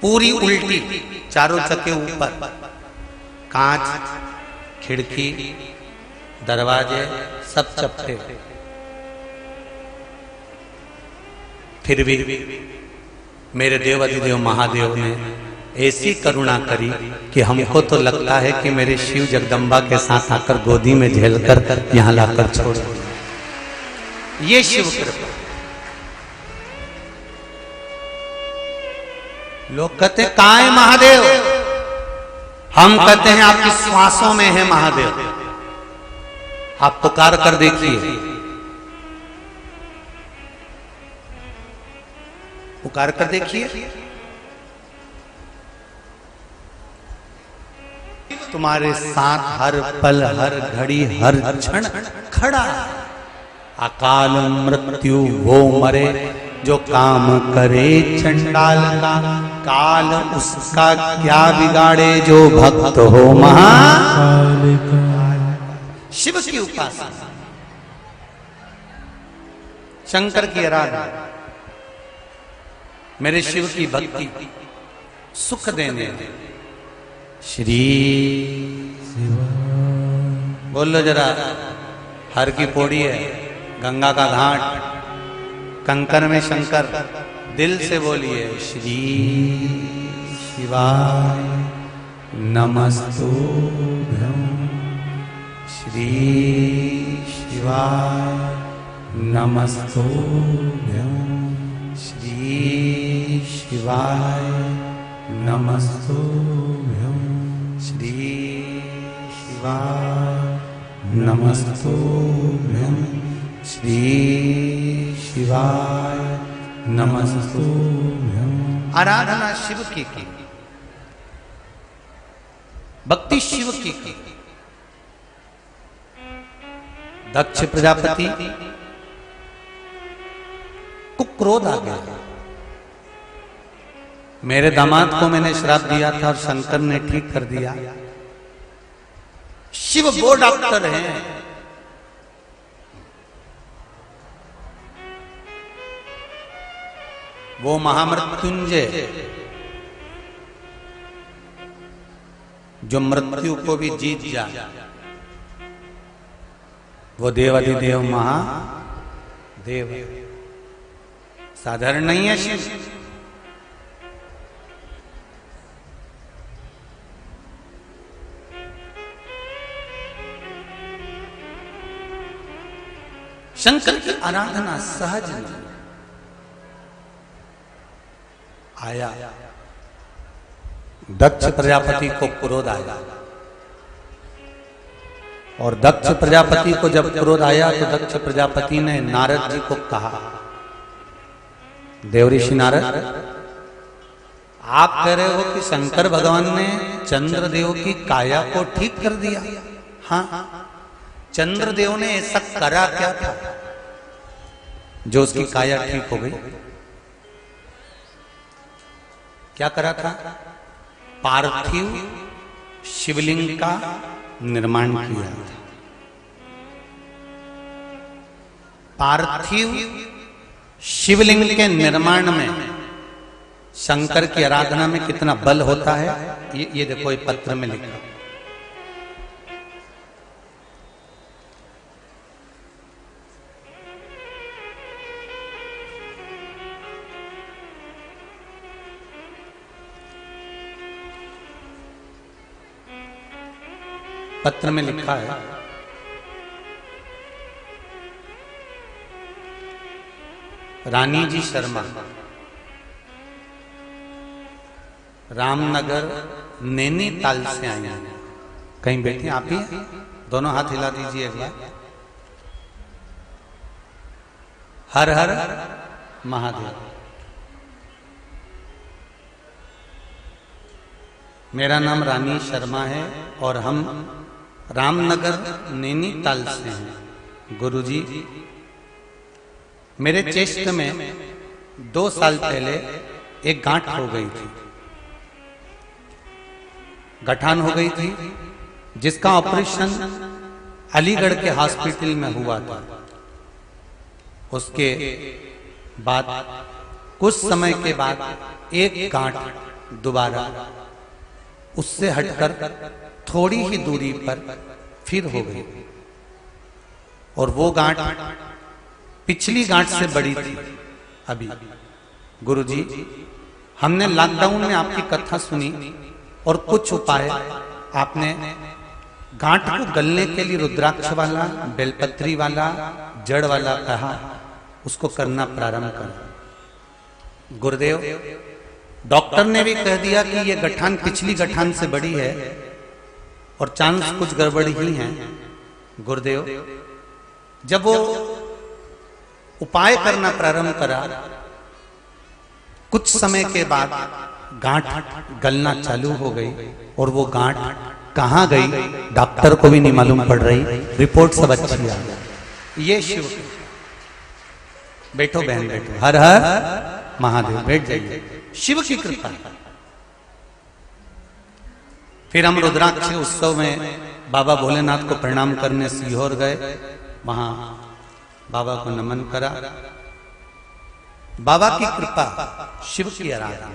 पूरी उल्टी, चारों चक्के ऊपर, कांच, खिड़की, दरवाजे सब चपटे। फिर भी मेरे देव अधिदेव महादेव ने ऐसी करुणा करी कि हमको तो लगता है कि मेरे शिव जगदम्बा के साथ आकर गोदी में झेलकर यहां लाकर छोड़ दिया। ये शिव कृपा। लोग कहते कहां है महादेव? हम कहते हैं आपकी श्वासों में है महादेव। आप पुकार कर देखिए, पुकार कर देखिए, तुम्हारे साथ हर पल, हर घड़ी, हर क्षण खड़ा। अकाल मृत्यु वो मरे जो काम करे चंडाल का, काल उसका क्या बिगाड़े जो भक्त हो महाकाल का। शिव की उपासना, शंकर की आराधना, मेरे शिव की भक्ति सुख देने। श्री बोलो जरा, हर की पौड़ी है, गंगा का घाट, कंकर में शंकर। दिल से बोलिए श्री शिवाय नमस्तुभ्यं, श्री शिवाय नमस्तुभ्यं, श्री शिवाय नमस्तुभ्यं, श्री शिवाय नमस्तुभ्यं, श्री शिवाय नमस्तुभ्यं। आराधना शिव की, भक्ति शिव की। दक्ष प्रजापति को क्रोध आ गया। मेरे दामाद को मैंने श्राप दिया था और शंकर ने ठीक कर दिया। शिव वो डॉक्टर हैं, वो महामृत्युंजय जो मृत्यु को भी जीत जाए, वो देवाधिदेव महादेव, साधारण नहीं है शिव। शंकर की आराधना सहज नहीं। आया दक्ष प्रजापति को क्रोध आया, और दक्ष प्रजापति को जब क्रोध आया तो दक्ष प्रजापति ने नारद जी को कहा, देवऋषि नारद, आप कह रहे हो कि शंकर भगवान ने चंद्रदेव की काया को ठीक कर दिया। हाँ, चंद्रदेव ने ऐसा करा क्या था जो उसकी काया ठीक हो गई? क्या करा था? पार्थिव शिवलिंग का निर्माण किया था। पार्थिव शिवलिंग के निर्माण में शंकर की आराधना में कितना बल होता है, ये देखो, ये पत्र में लिखा। पत्र में लिखा है, रानी जी शर्मा, रामनगर नैनीताल से आई हैं। कहीं बैठी आप ही? दोनों हाथ हिला दीजिए एक बार। हर हर महादेव। मेरा नाम रानी शर्मा है और हम रामनगर नैनीताल से हैं। गुरुजी, मेरे चेस्ट में 2 साल पहले एक गांठ हो गई थी, गठान हो गई थी, जिसका ऑपरेशन अलीगढ़ के हॉस्पिटल में हुआ था। उसके बाद कुछ समय के बाद एक गांठ दोबारा उससे हटकर थोड़ी ही दूरी पर फिर हो गई, और वो गांठ पिछली गांठ से बड़ी थी। अभी गुरुजी, हमने लॉकडाउन में आपकी कथा सुनी और कुछ उपाय आपने गांठ को गलने के लिए रुद्राक्ष वाला, बेलपत्री वाला, जड़ वाला कहा, उसको करना प्रारंभ कर। गुरुदेव, डॉक्टर ने भी कह दिया कि ये गठान पिछली गठान से बड़ी है और चांस कुछ गड़बड़ ही है। गुरुदेव, जब वो उपाय करना प्रारंभ करा, कुछ समय के बाद गांठ गलना चालू हो गई, और वो गांठ कहां गई डॉक्टर को भी नहीं मालूम पड़ रही। रिपोर्ट सब अच्छी आ गई। ये शिव। बैठो बहन, बैठो। हर हर महादेव, बैठ जाइए। शिव की कृपा। फिर हम रुद्राक्ष उत्सव में बाबा भोलेनाथ को प्रणाम करने सीहोर गए, वहां बाबा को नमन करा। बाबा की कृपा, शिव की आराधना,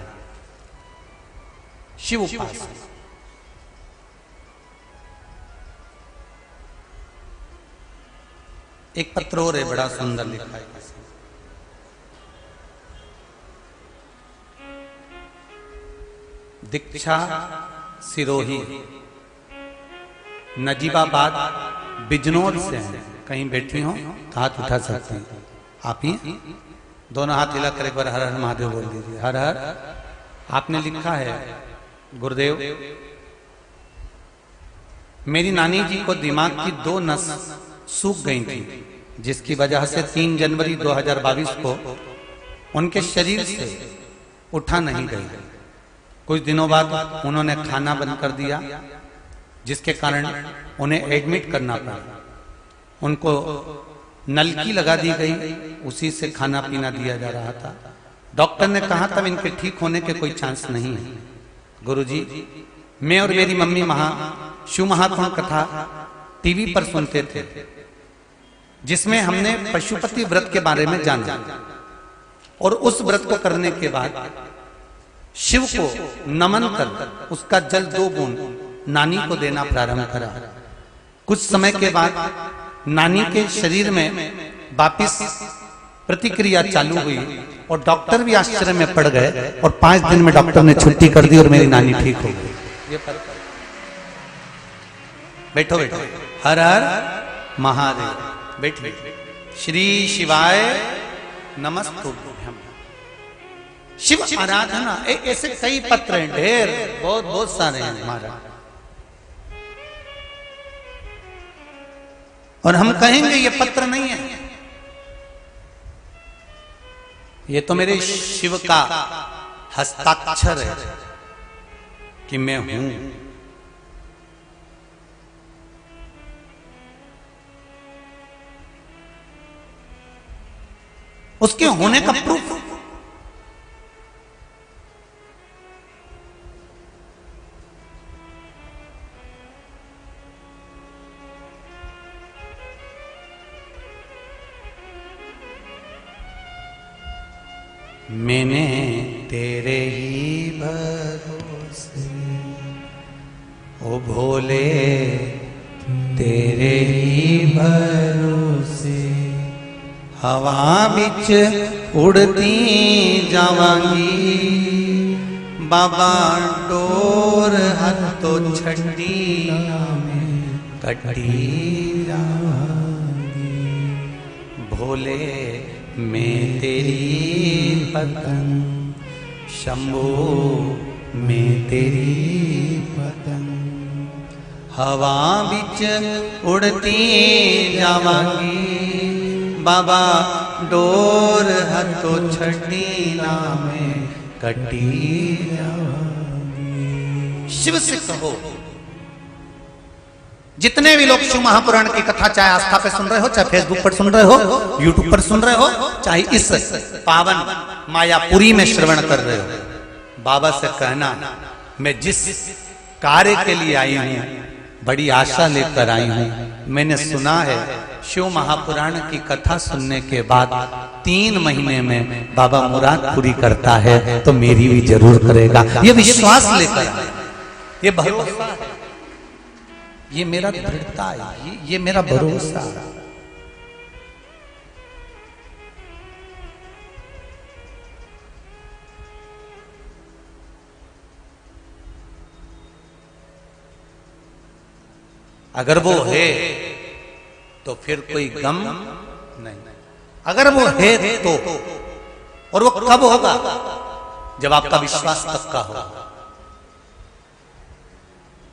शिव उपासना। एक पत्र और है, बड़ा सुंदर लिखा है। दीक्षा सिरोही, नजीबाबाद बिजनौर से हैं। कहीं बैठी हो तो हाथ उठा सकते हैं। आप ही दोनों हाथ हिला कर एक बार हर हर महादेव बोल दीजिए। हर हर। आपने लिखा है, गुरुदेव मेरी नानी जी को दिमाग की 2 नस सूख गई थी, जिसकी वजह से 3 जनवरी 2022 को उनके शरीर से उठा नहीं गई। कुछ दिनों बाद उन्होंने खाना बंद कर दिया, जिसके कारण उन्हें एडमिट करना पड़ा। उनको नलकी लगा दी गई, उसी से खाना पीना दिया जा रहा था। डॉक्टर ने कहा तब इनके ठीक होने के कोई चांस नहीं है। गुरुजी, मैं और मेरी मम्मी शिव महात्मा कथा टीवी पर सुनते थे, जिसमें हमने पशुपति व्रत के बारे में जाना, और उस व्रत को करने के बाद शिव को नमन कर उसका जल 2 बूंद नानी को देना प्रारंभ करा। कुछ समय के बाद नानी के शरीर में वापिस प्रतिक्रिया चालू हुई और डॉक्टर भी आश्चर्य में पड़ गए, और 5 दिन में डॉक्टर ने छुट्टी कर दी और मेरी नानी ठीक हो गई। ये फर्क है। बैठो बैठो। हर हर महादेव। बैठिए। श्री शिवाय नमस्तुभ्यम। शिव आराधना, ऐसे कई पत्र हैं, ढेर, बहुत बहुत सारे हैं हमारा। और हम कहेंगे ये पत्र नहीं है, ये तो मेरे शिव का हस्ताक्षर है कि मैं हूं। उसके होने का प्रूफ। मैंने तेरे ही भरोसे, ओ भोले तेरे ही भरोसे, हवा बिच उड़ती जावांगी, बाबा डोर हथो छड़ी कटी जावांगी। भोले मैं तेरी पतंग, शंभो मैं तेरी पतंग, हवा बिच उड़ती जावांगी, बाबा डोर हथो छड़ी नामे कटी जावांगी। शिव से कहो। जितने भी लोग शिव महापुराण की कथा चाहे आस्था पे सुन रहे हो, चाहे फेसबुक पर सुन रहे हो, यूट्यूब पर सुन रहे हो, चाहे इस पावन मायापुरी में श्रवण कर रहे हो, बाबा से कहना मैं जिस कार्य के लिए आई हूं, बड़ी आशा लेकर आई हूं। मैंने सुना है शिव महापुराण की कथा सुनने के बाद 3 महीने में बाबा मुराद पूरी करता है, तो मेरी भी जरूर करेगा। ये विश्वास लेकर, ये भरोसा है, ये मेरा दृढ़ता है, ये मेरा भरोसा। अगर वो है तो फिर कोई गम नहीं। अगर वो है तो, और वो कब होगा? जब आपका विश्वास पक्का होगा।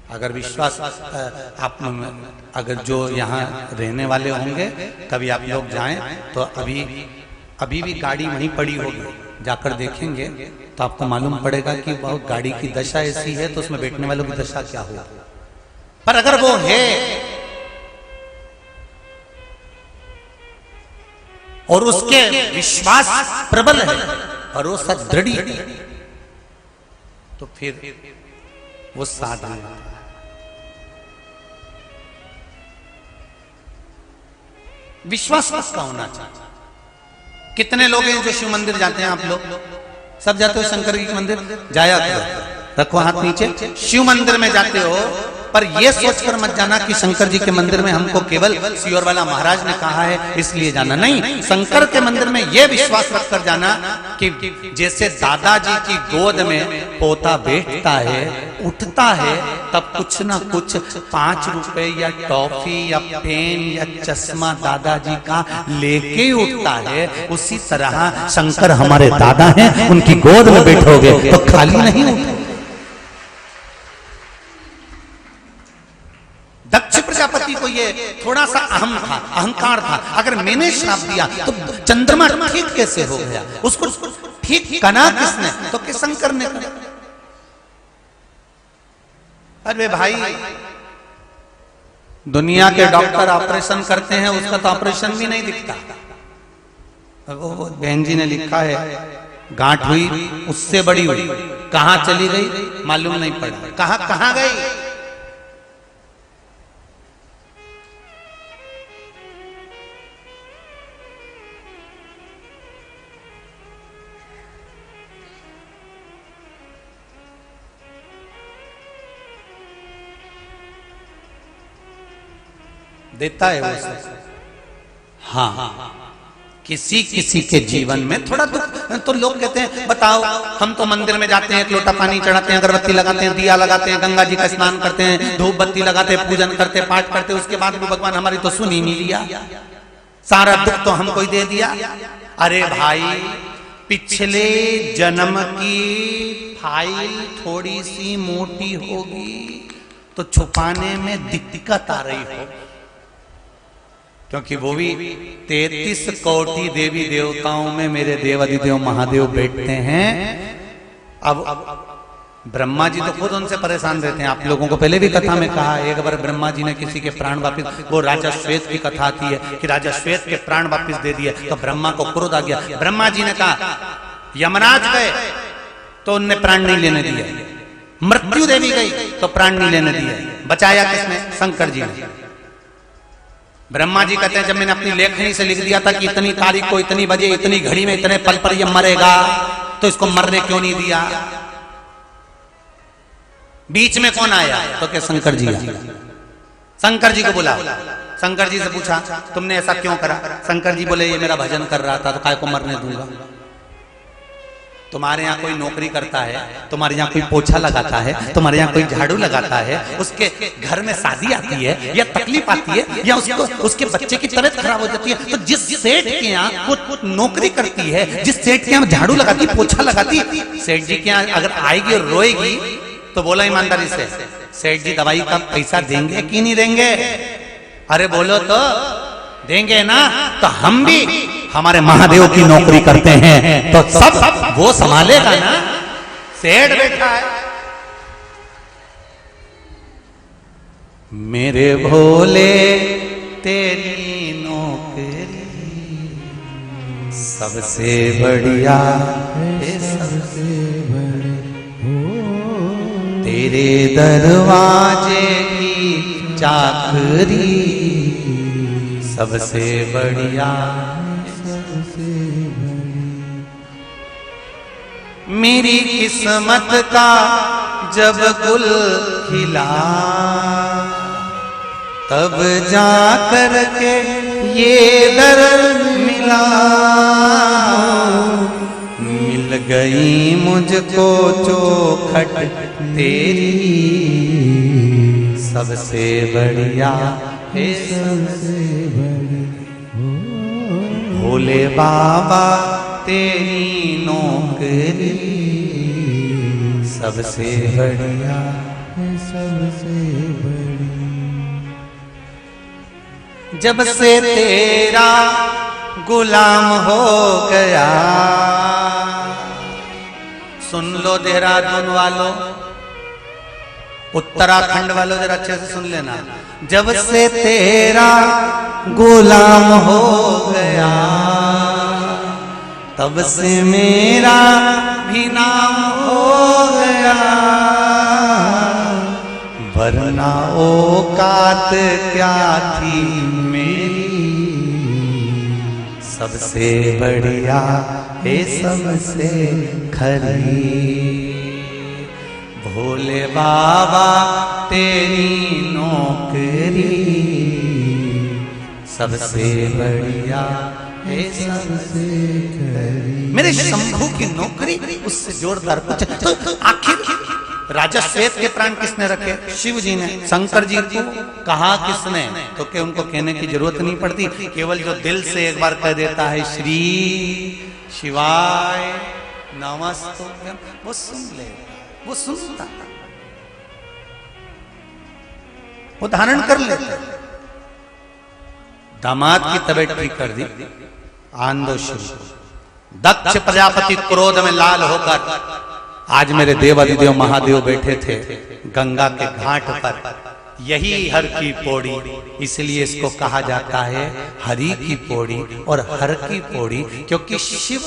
अगर विश्वास आप, अगर जो यहाँ रहने वाले होंगे, कभी आप लोग जाएं तो अभी भी गाड़ी वहीं पड़ी होगी, जाकर देखेंगे तो आपको मालूम पड़ेगा कि वो गाड़ी की दशा ऐसी है, तो उसमें बैठने वालों की दशा क्या होगी। पर अगर वो है और उसके विश्वास प्रबल है, भरोसा दृढ़ है, तो फिर वो साथ में विश्वास का होना चाहिए। कितने लोग हैं जो शिव मंदिर जाते हैं? आप लोग सब जाते हो शंकर जी के मंदिर? जाया करो, रखो हाथ नीचे। शिव मंदिर में जाते हो पर यह सोचकर मत जाना कि शंकर जी के मंदिर में हमको केवल सियोर वाला महाराज ने कहा है इसलिए जाना। नहीं, शंकर के मंदिर में यह विश्वास रखकर जाना कि जैसे दादाजी की गोद में पोता बैठता है, उठता है, तब कुछ ना कुछ 5 रुपए या टॉफी या पेन या चश्मा दादाजी का लेके उठता है, उसी तरह शंकर हमारे दादा हैं, उनकी गोद में बैठोगे तो खाली नहीं उठोगे। दक्ष प्रजापति को ये थोड़ा सा अहम था, अहंकार था, अगर मैंने श्राप दिया तो चंद्रमा ठीक कैसे हो गया, उसको ठीक कना किसने, तो कि शंकर ने करा। अरे भाई, दुनिया के डॉक्टर ऑपरेशन करते हैं, उसका तो ऑपरेशन भी नहीं दिखता। वो बहन जी ने लिखा है गांठ हुई उससे बड़ी हुई, कहां चली गई मालूम नहीं पड़ा, कहां गई। देता है वो सब। हाँ, किसी किसी के जीवन में थोड़ा दुख, तो लोग कहते हैं बताओ, हम तो मंदिर में जाते हैं, एक लोटा पानी चढ़ाते हैं, अगरबत्ती लगाते हैं, दिया लगाते हैं, गंगा जी का स्नान करते हैं, धूप बत्ती लगाते हैं, पूजन करते हैं, पाठ करते हैं, उसके बाद भी भगवान हमारी तो सुन ही नहीं लिया, सारा दुख तो हमको ही दे दिया। अरे भाई, पिछले जन्म की फाइल थोड़ी सी मोटी होगी तो छुपाने में दिक्कत आ रही हो, क्योंकि वो भी 33 कोटि देवी देवताओं में मेरे देवाधिदेव महादेव बैठते हैं। अब ब्रह्मा जी तो खुद उनसे परेशान रहते हैं। आप लोगों को पहले भी कथा में कहा, एक बार ब्रह्मा जी ने किसी के प्राण वापिस, वो राजा श्वेत की कथा आती है कि राजा श्वेत के प्राण वापिस दे दिए, तो ब्रह्मा को क्रोध आ गया। ब्रह्मा जी ने कहा यमराज गए तो उनने प्राण नहीं लेने दिए, मृत्यु देवी गई तो प्राण नहीं लेने दिए, बचाया किसने? शंकर जी ने। ब्रह्मा जी कहते हैं जब मैंने अपनी लेखनी से लिख दिया था कि इतनी तारीख को इतनी बजे इतनी घड़ी में इतने पल पर ये मरेगा, तो इसको मरने क्यों नहीं दिया? बीच में कौन आया? तो क्या शंकर जी आया। शंकर जी को बुला, शंकर जी से पूछा तुमने ऐसा क्यों करा? शंकर जी बोले ये मेरा भजन कर रहा था तो काय को मरने दूंगा। तुम्हारे यहाँ कोई नौकरी करता है, तुम्हारे यहाँ कोई पोछा लगाता है, तुम्हारे यहाँ कोई झाड़ू लगाता है, उसके घर में शादी आती है या तकलीफ आती है या उसके बच्चे की तबीयत खराब हो जाती है, तो जिस सेठ के यहाँ वो नौकरी करती है, जिस सेठ के यहाँ झाड़ू लगाती, पोछा लगाती, सेठ जी के यहाँ अगर आएगी और रोएगी तो बोला ईमानदारी से सेठ जी दवाई का पैसा देंगे कि नहीं देंगे? अरे बोलो तो देंगे ना। तो हम भी हमारे महादेव की नौकरी करते हैं तो सब वो संभालेगा ना, सेठ बैठा है। मेरे भोले तेरी नौकरी सबसे बढ़िया है, सबसे बड़ी तेरे दरवाजे की चाकरी सबसे बढ़िया, मेरी किस्मत का जब गुल खिला तब जा कर के ये दर मिला, मिल गई मुझको चौखट तेरी सबसे बढ़िया है, सबसे बड़ी भोले बाबा तेरी नौकरी सबसे बढ़िया है, सबसे बड़ी। जब से तेरा गुलाम हो गया, सुन लो देहरादून वालों, उत्तराखंड वालों जरा अच्छे से सुन लेना। जब से तेरा गुलाम हो गया तब से मेरा भी नाम हो गया, वरना औकात क्या थी मेरी सबसे बढ़िया है, सबसे खरी भोले बाबा तेरी नौकरी सबसे बढ़िया है, सबसे मेरे शंभू की नौकरी उससे जोरदार कुछ। तो आखिर राजा श्वेत के प्राण किसने रखे? शिव जी ने। शंकर जी को कहा किसने? तो कि उनको कहने की जरूरत नहीं पड़ती, केवल जो दिल से एक बार कह देता है श्री शिवाय नमस्तुभ्यम, वो सुन ले, वो सुनता, वो धारण कर लेता। दामाद की तबीयत ठीक कर दी, आंदो शुरू। दक्ष प्रजापति क्रोध में लाल होकर, आज मेरे देव अधिदेव महादेव बैठे थे गंगा के घाट पर, यही हर की पौड़ी, इसलिए इसको कहा जाता है हरि की पौड़ी और हर की पौड़ी, क्योंकि शिव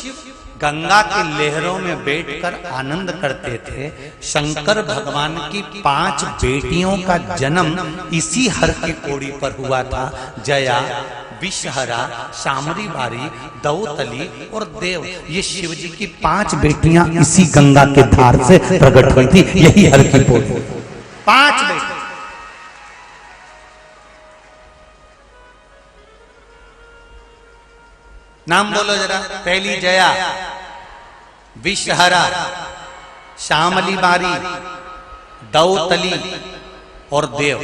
गंगा की लहरों में बैठकर आनंद करते थे। शंकर भगवान की 5 बेटियों का जन्म इसी हर की पौड़ी पर हुआ था। जया, विषहरा, शामरी बारी, दौतली और देव, ये शिव जी की 5 बेटियां इसी गंगा के धार से प्रकट हुई थी, यही हर की पौड़ी। 5 बेटी। नाम बोलो जरा। पहली जया, विषहरा, श्यामली बारी, दौतली और देव,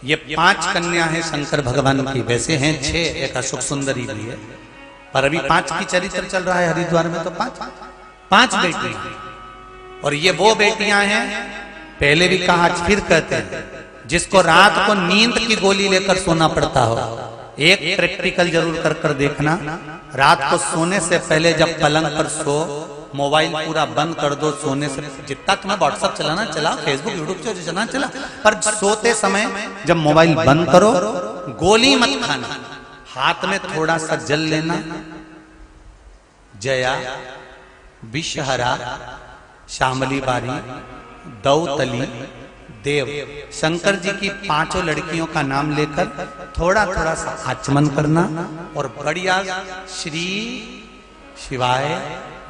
ये 5 कन्या हैं शंकर भगवान की। वैसे हैं 6, एक अशोक सुंदरी भी है, पर अभी 5 की चरित्र चल रहा है हरिद्वार में, तो 5 बेटियां। और ये वो बेटियां हैं, पहले भी कहा फिर कहते हैं, जिसको रात को नींद की गोली लेकर सोना पड़ता हो। एक प्रैक्टिकल जरूर कर देखना, रात को सोने से पहले जब पलंग पर सो, मोबाइल पूरा बंद कर दो। सोने से जितना तुम्हें व्हाट्सएप चलाना चलाओ, फेसबुक यूट्यूब से चलाना चला, पर सोते समय जब मोबाइल बंद करो, गोली मत खाना, हाथ में थोड़ा सा जल लेना। जया, विषहरा, श्यामली बारी, दौतली, देव, शंकर जी की 5 लड़कियों का नाम लेकर थोड़ा थोड़ा सा आचमन करना और बढ़िया श्री शिवाय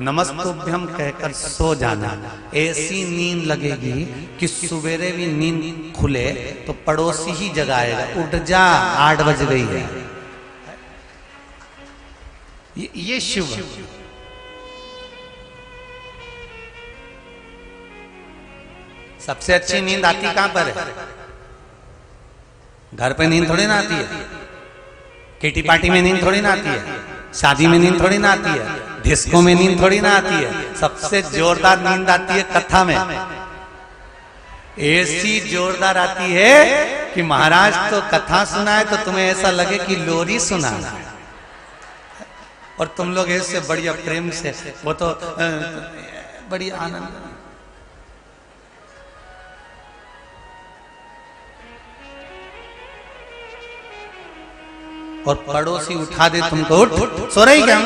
नमस्तुभ्यम कहकर सो जाना। ऐसी नींद लगेगी कि सवेरे भी नींद खुले तो पड़ोसी ही जगाएगा, उठ जा 8 बज गई है। ये शिव। सबसे अच्छी नींद आती कहां पर है? घर पे नींद थोड़ी ना आती है, किटी पार्टी में नींद थोड़ी ना आती है, शादी में नींद थोड़ी ना आती है, डिस्को में नींद थोड़ी ना आती है। सबसे जोरदार नींद आती है कथा में। ऐसी जोरदार आती है कि महाराज तो कथा सुनाए तो तुम्हें ऐसा लगे कि लोरी सुनाना है, और तुम लोग ऐसे बढ़िया प्रेम से, वो तो बड़ी आनंद। और पड़ोसी उठा दे तुमको, उठ सो रही क्या?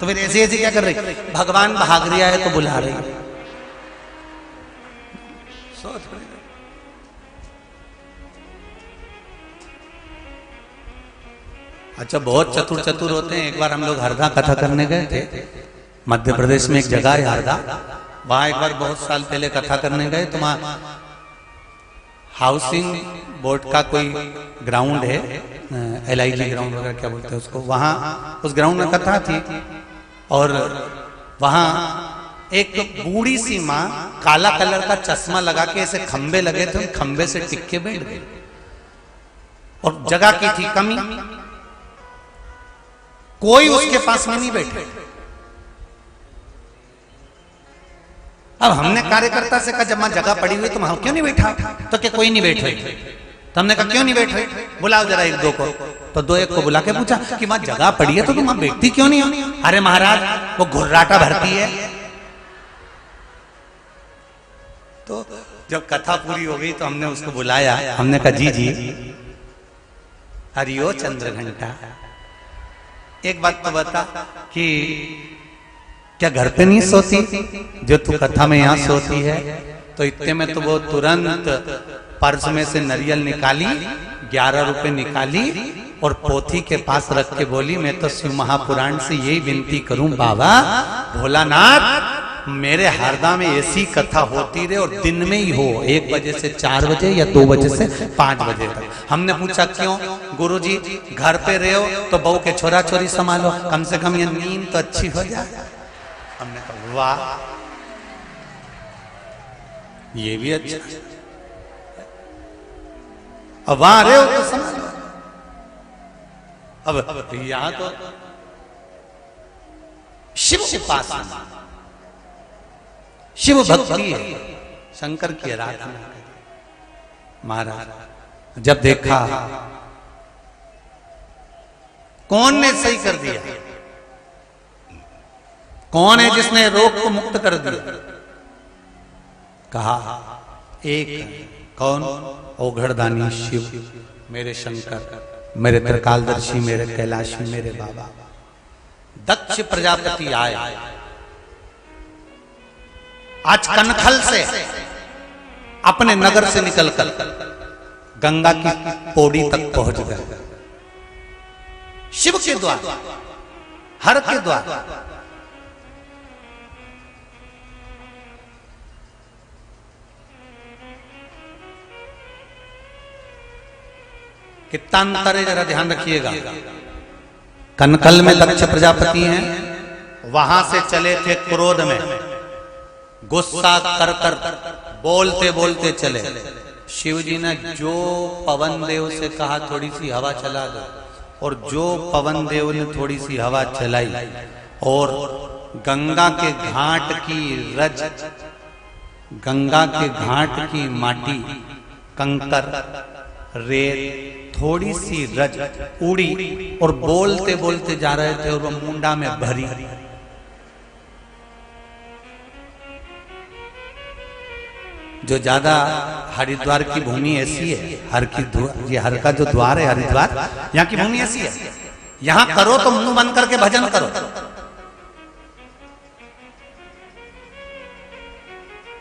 तो फिर ऐसे ऐसे क्या कर रही? भगवान भाग रिया है तो बुला रही। अच्छा, बहुत चतुर चतुर होते हैं। एक बार हम लोग हरदा कथा करने गए थे, मध्य प्रदेश में एक जगह है हरदा, वहां एक बार बहुत साल पहले कथा करने गए। तो वहां हाउसिंग बोर्ड का कोई ग्राउंड है, LIG ग्राउंड वगैरह क्या बोलते हैं उसको, वहां उस ग्राउंड में कथा थी। और वहां एक बूढ़ी सी माँ काला कलर का चश्मा लगा के ऐसे खंबे लगे थे, खंबे से टिक के बैठ गई। और जगह की थी कमी, कोई उसके पास में नहीं बैठे। अब हमने कार्यकर्ता से कहा, जब मां जगह पड़ी हुई तो वहां क्यों नहीं बैठा? तो क्या कोई नहीं बैठ रही? तो हमने कहा क्यों नहीं बैठ रही, बुलाओ जरा 1-2 को। तो 2-1 को बुला के पूछा कि मां जगह पड़ी है तो तुम वहां बैठती क्यों नहीं हो? अरे महाराज वो घुर्राटा भरती है। तो जब कथा पूरी हो गई तो हमने उसको बुलाया, हमने कहा जी जी हरिओ चंद्र घंटा, एक बात तो बता कि क्या घर पे नहीं सोती जो तू कथा में यहाँ सोती है? तो इतने में तो वो तुरंत पर्स में से नारियल निकाली, 11 रुपए निकाली और पोथी के पास रख के बोली, मैं तो शिव महापुराण से यही विनती करूं बाबा भोलानाथ, मेरे हरदा में ऐसी कथा होती रहे और दिन में ही हो, 1 बजे से 4 बजे या 2 बजे से 5 बजे तक। हमने पूछा क्यों? गुरुजी घर पे रहे हो तो बहू के छोरा छोरी संभालो, कम से कम ये नींद तो अच्छी हो जाए। हमने कहा वाह, ये भी अच्छा। अब वहां रहे हो तो संभालो। अब यहां तो शिव उपासना, शिव भक्ति है, शंकर की आराधना। महाराज जब देखा कौन ने सही कर दिया, कौन है जिसने रोग को मुक्त कर दिया? कहा एक, कौन? ओघड़दानी शिव, मेरे शंकर, मेरे त्रिकालदर्शी, मेरे कैलाशी, मेरे बाबा। दक्ष प्रजापति आए आज कनखल से अपने नगर से निकलकर गंगा की पौड़ी तक पहुंच गए। शिव के द्वार, हर के द्वार। कितना अंतर है जरा ध्यान रखिएगा। कनकल में दक्ष प्रजापति हैं, वहां से चले थे क्रोध में, गुस्सा कर कर बोलते बोलते चले। शिव जी ने जो पवन देव से कहा थोड़ी सी हवा चला दो, और जो पवन देव ने थोड़ी सी हवा चलाई और गंगा के घाट की रज, गंगा के घाट की माटी, कंकर, रेत, थोड़ी सी रज उड़ी और बोलते बोलते जा रहे थे और वो मुंडा में भरी। जो ज्यादा हरिद्वार की भूमि ऐसी है, ये हर का जो द्वार है हरिद्वार, यहाँ की भूमि ऐसी है, यहाँ करो तो मुंह बंद करके भजन करो।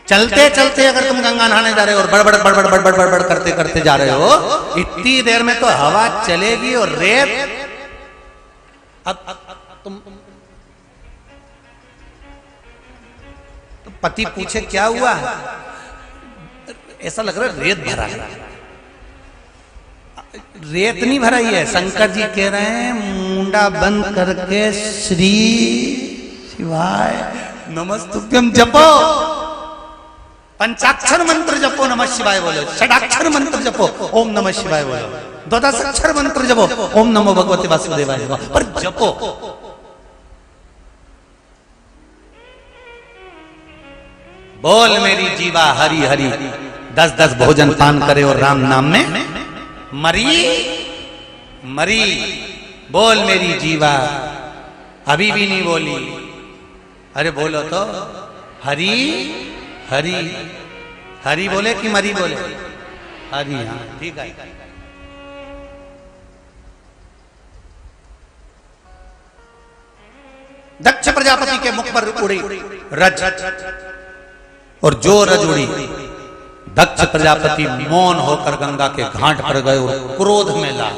चलते चलते अगर तुम गंगा नहाने जा रहे हो और बड़बड़ बड़बड़ बड़बड़ बड़बड़ करते करते जा रहे हो, इतनी देर में तो हवा चलेगी और रेत। अब तुम तो पति पूछे क्या हुआ, ऐसा लग रहा है रेत भरा है। रेत नहीं भरा ही है, शंकर जी कह रहे हैं मुंडा बंद करके श्री शिवाय नमस्तुभ्यं जपो, पंचाक्षर मंत्र जपो नमः शिवाय बोलो, षडाक्षर मंत्र जपो ओम नमः शिवाय बोलो, द्वादशाक्षर मंत्र जपो ओम नमो भगवते वासुदेवाय जपो, पर जपो। बोल मेरी जीवा हरि हरि, 10-10 भोजन पान करे और राम नाम में मरी मरी। बोल मेरी जीवा, अभी भी नहीं बोली, अरे बोलो तो हरि हरि। हरि बोले कि मरी बोले? हरि, हाँ ठीक है। दक्ष प्रजापति के मुख पर उड़ी रज, और जो रज उड़ी दक्ष प्रजापति मौन होकर गंगा के घाट पर गए और क्रोध में ला।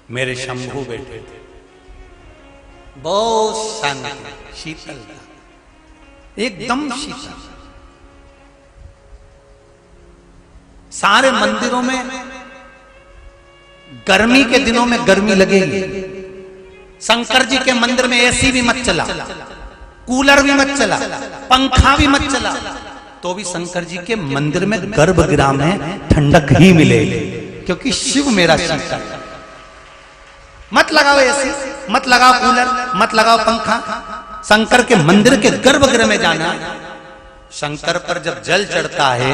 मेरे शंभू बेटे बहुत शांति, शीतल, एकदम शीतल। सारे मंदिरों में गर्मी के दिनों में गर्मी लगेगी, शंकर जी के मंदिर में एसी भी मत चला, कूलर भी मत चला, पंखा भी मत चला, तो भी शंकर जी के मंदिर में गर्भगृह में ठंडक ही मिलेगी, क्योंकि शिव मेरा शीतल। मत लगाओ एसी, मत लगाओ कूलर, मत लगाओ पंखा, शंकर के मंदिर के गर्भगृह में जाना। शंकर पर जब जल चढ़ता है,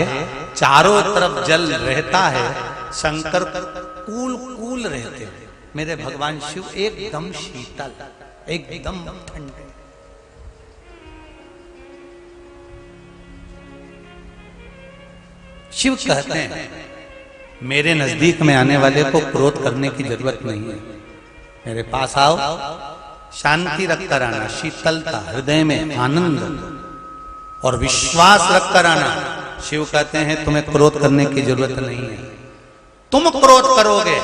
चारों तरफ जल रहता है, शंकर कूल कूल रहते हैं। मेरे भगवान शिव एकदम शीतल, एकदम ठंडे। शिव कहते हैं मेरे नजदीक में आने वाले को क्रोध करने की जरूरत नहीं है, मेरे पास आओ, शांति रखकर आना, शीतलता, हृदय में आनंद और विश्वास रखकर आना। शिव कहते हैं तुम्हें क्रोध करने की जरूरत नहीं है। तुम क्रोध करोगे,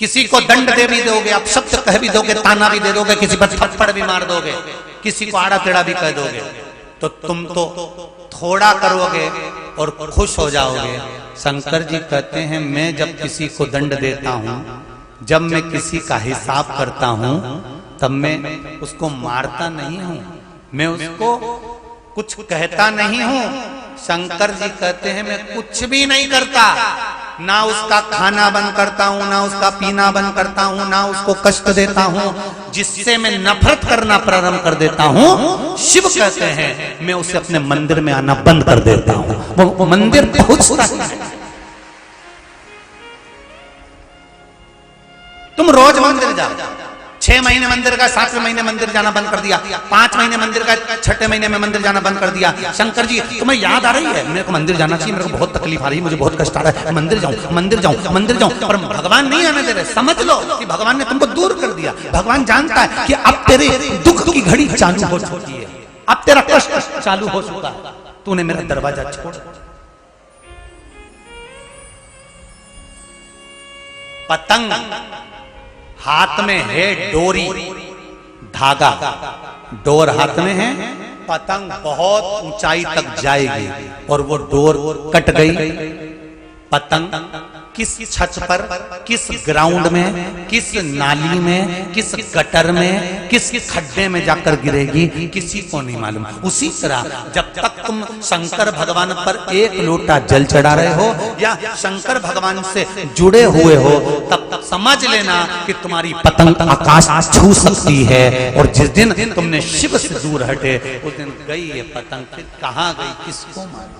किसी को दंड दे भी दोगे, आप शब्द कह भी दोगे, ताना भी दे दोगे, किसी पर थप्पड़ भी मार दोगे, किसी को आड़ा टेढ़ा भी कह दोगे, तो तुम तो थोड़ा करोगे और खुश हो जाओगे। शंकर जी कहते हैं मैं जब किसी को दंड देता हूं, जब मैं किसी का हिसाब करता हूं, तब मैं उसको मारता नहीं हूं, मैं उसको कुछ कहता नहीं हूं। शंकर जी कहते हैं मैं कुछ भी नहीं करता, ना उसका खाना बंद करता हूं, ना उसका पीना बंद करता हूं, ना उसको कष्ट देता हूं। जिससे मैं नफरत करना प्रारंभ कर देता हूं, शिव कहते हैं मैं उसे अपने मंदिर में आना बंद कर देता हूं। वो मंदिर पहुंचता है। तुम रोज मंदिर जाओ, 6 महीने मंदिर का, 7वें महीने मंदिर जाना बंद कर दिया, 5 महीने मंदिर का, 6ठे महीने में मंदिर जाना बंद कर दिया। शंकर जी तुम्हें याद आ रही है मेरे को मंदिर जाना चाहिए, मेरे को बहुत तकलीफ आ रही है, मुझे बहुत कष्ट आ रहा है, मंदिर जाऊं मंदिर जाऊं मंदिर जाऊं, पर भगवान नहीं आने दे रहे। समझ लो कि भगवान ने तुमको दूर कर दिया। भगवान जानता है कि अब तेरे दुख की घड़ी चालू हो चुकी है, अब तेरा कष्ट चालू हो चुका है, तूने मेरा दरवाजा छोड़। पतंग हाथ में है डोरी, धागा, डोर हाथ में है, पतंग बहुत ऊंचाई तक जाएगी और वो डोर कट गई। पतंग किस छत पर, किस ग्राउंड में, किस नाली में, किस गटर में, किस खड्डे में जाकर गिरेगी, किसी को नहीं मालूम। उसी तरह जब तक तुम शंकर भगवान पर एक लोटा जल चढ़ा रहे हो या शंकर भगवान से जुड़े हुए हो, तब तक समझ लेना कि तुम्हारी पतंग आकाश छू सकती है। और जिस दिन तुमने शिव से दूर हटे, उस दिन गई ये पतंग, फिर कहां गई किसको मालूम।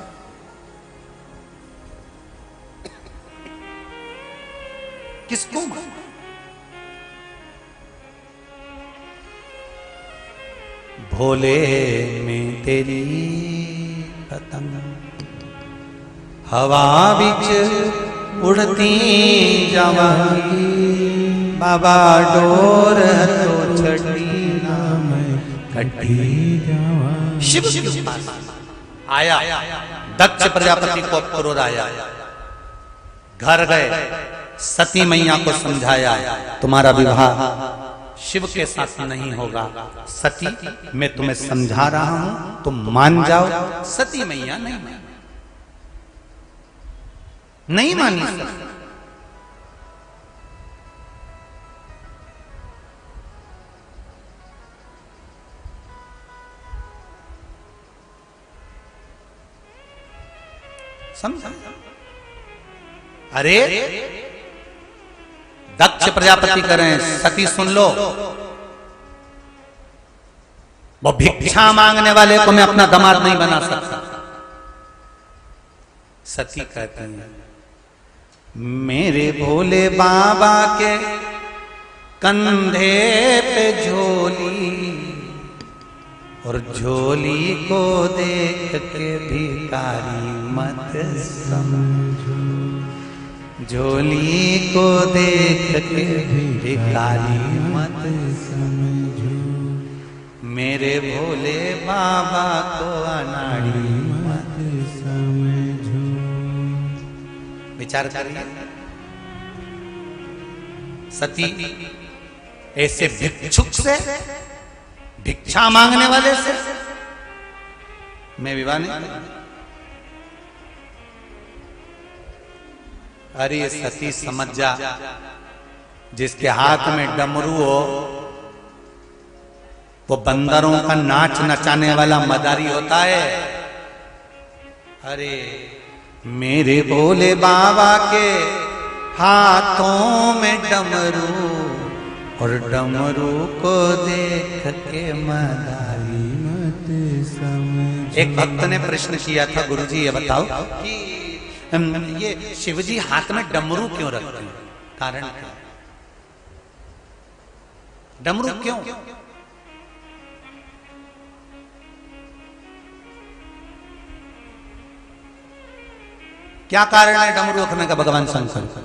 किसको मालूम। भोले में तेरी पतंग हवा बिच उड़ती जावांगी, बाबा डोर तो छड़ी ना मैं कटी जावांगी। शिव के पास आया, दक्ष प्रजापति को क्रोध आया, घर गए, सती मैया को समझाया तुम्हारा विवाह शिव के साथ नहीं होगा। सती मैं तुम्हें समझा रहा हूं, तुम मान जाओ। सती मैया नहीं मानी। समझा? अरे दक्ष प्रजापति करें, सती सुन लो, वो भिक्षा मांगने वाले को मैं अपना दामाद नहीं बना सकता। सती कहती है मेरे भोले बाबा के कंधे पे झोली, और झोली को देख के भिखारी मत समझो, झोली को देख के भिखारी मत समझो, मेरे भोले बाबा को अनाड़ी मत समझो। विचार करिए, सती ऐसे भिक्षुक से, भिक्षा मांगने वाले से मैं विवाह नहीं। अरे सती समझ जा, जिसके हाथ में डमरू हो वो बंदरों का नाच नचाने वाला मदारी होता है। अरे मेरे भोले बाबा के हाथों में डमरू, और डमरू को देख के मदारी मत समझ। एक भक्त ने प्रश्न किया था, गुरुजी ये बताओ कि ये शिवजी हाथ में डमरू क्यों रखते हैं, कारण क्या, डमरू क्यों? क्या कारण है डमरू रखने का? भगवान शंकर,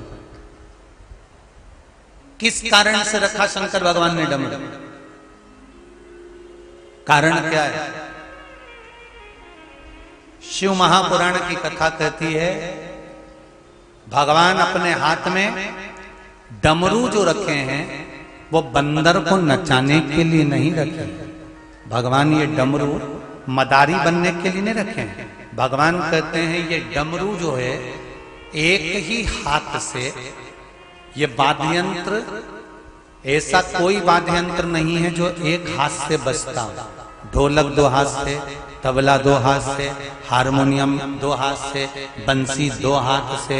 किस कारण से रखा शंकर भगवान ने डमरू? कारण क्या है? शिव महापुराण की कथा कहती है भगवान अपने हाथ में डमरू जो रखे हैं वो बंदर को नचाने के लिए नहीं रखे। भगवान ये डमरू मदारी बनने के लिए नहीं रखे हैं। भगवान कहते हैं ये डमरू जो है एक ही हाथ से, ये वाद्य यंत्र ऐसा कोई वाद्य यंत्र नहीं है जो एक हाथ से बजता हो। ढोलक 2 हाथ से, तबला 2 हाथ से, हारमोनियम 2 हाथ से, बंसी 2 हाथ से,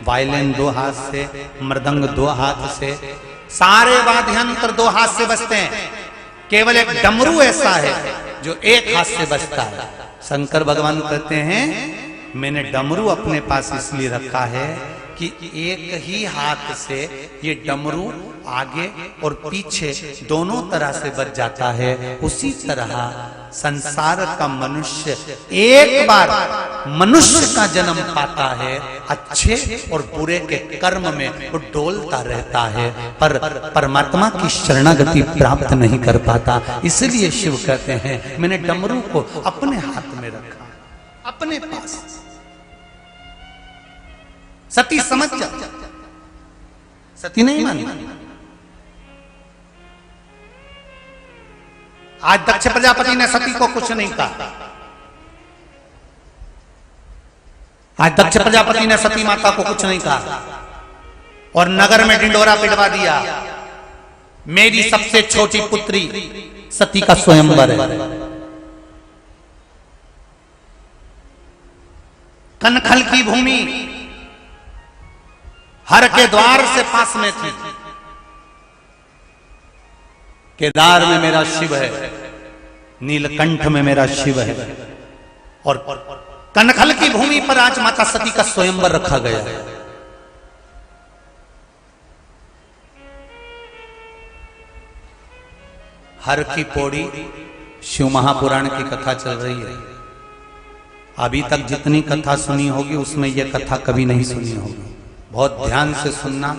वायलिन 2 हाथ से, मृदंग 2 हाथ से, सारे वाद्य यंत्र 2 हाथ से बजते हैं। केवल एक डमरू ऐसा है जो एक हाथ से बजता है। शंकर भगवान कहते हैं मैंने डमरू अपने पास इसलिए रखा है कि एक ही हाथ से ये डमरू आगे और पीछे दोनों तरह से बज जाता है। उसी तरह संसार का मनुष्य एक बार मनुष्य का जन्म पाता है, अच्छे और बुरे के कर्म में वो डोलता रहता है, पर परमात्मा की शरणागति प्राप्त नहीं कर पाता। इसलिए शिव कहते हैं मैंने डमरू को अपने हाथ में रखा, अपने पास। सती समझ जा, सती नहीं मानी। आज दक्ष प्रजापति ने सती को कुछ नहीं कहा। आज दक्ष प्रजापति ने सती माता को कुछ नहीं कहा और नगर में ढिंडोरा पिटवा दिया। मेरी सबसे छोटी पुत्री सती का स्वयंवर है। कनखल की भूमि हर के द्वार से पास में थी। केदार में मेरा शिव है, नीलकंठ में मेरा शिव है, और कनखल की भूमि पर आज माता सती का स्वयंवर रखा गया है। हर की पौड़ी शिव महापुराण की कथा चल रही है। अभी तक जितनी कथा सुनी होगी उसमें यह कथा कभी नहीं सुनी होगी। बहुत ध्यान से सुनना।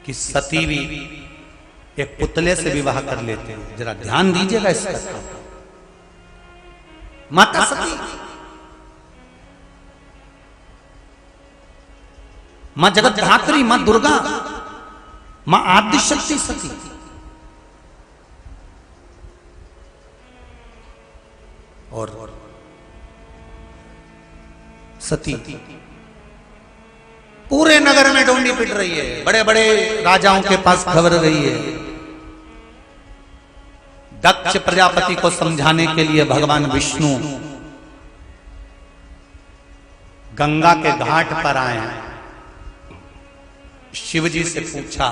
कि सती भी एक पुतले से विवाह कर लेते हैं। जरा ध्यान दीजिएगा इस कथा। माता सती, मां जगत धात्री, मां दुर्गा, मां आदि शक्ति सती। और सती पूरे नगर में डोंडी पिट रही है। बड़े बड़े राजाओं के पास खबर गई है। दक्ष प्रजापति को समझाने के लिए भगवान विष्णु गंगा के घाट पर आए हैं। शिव जी से पूछा,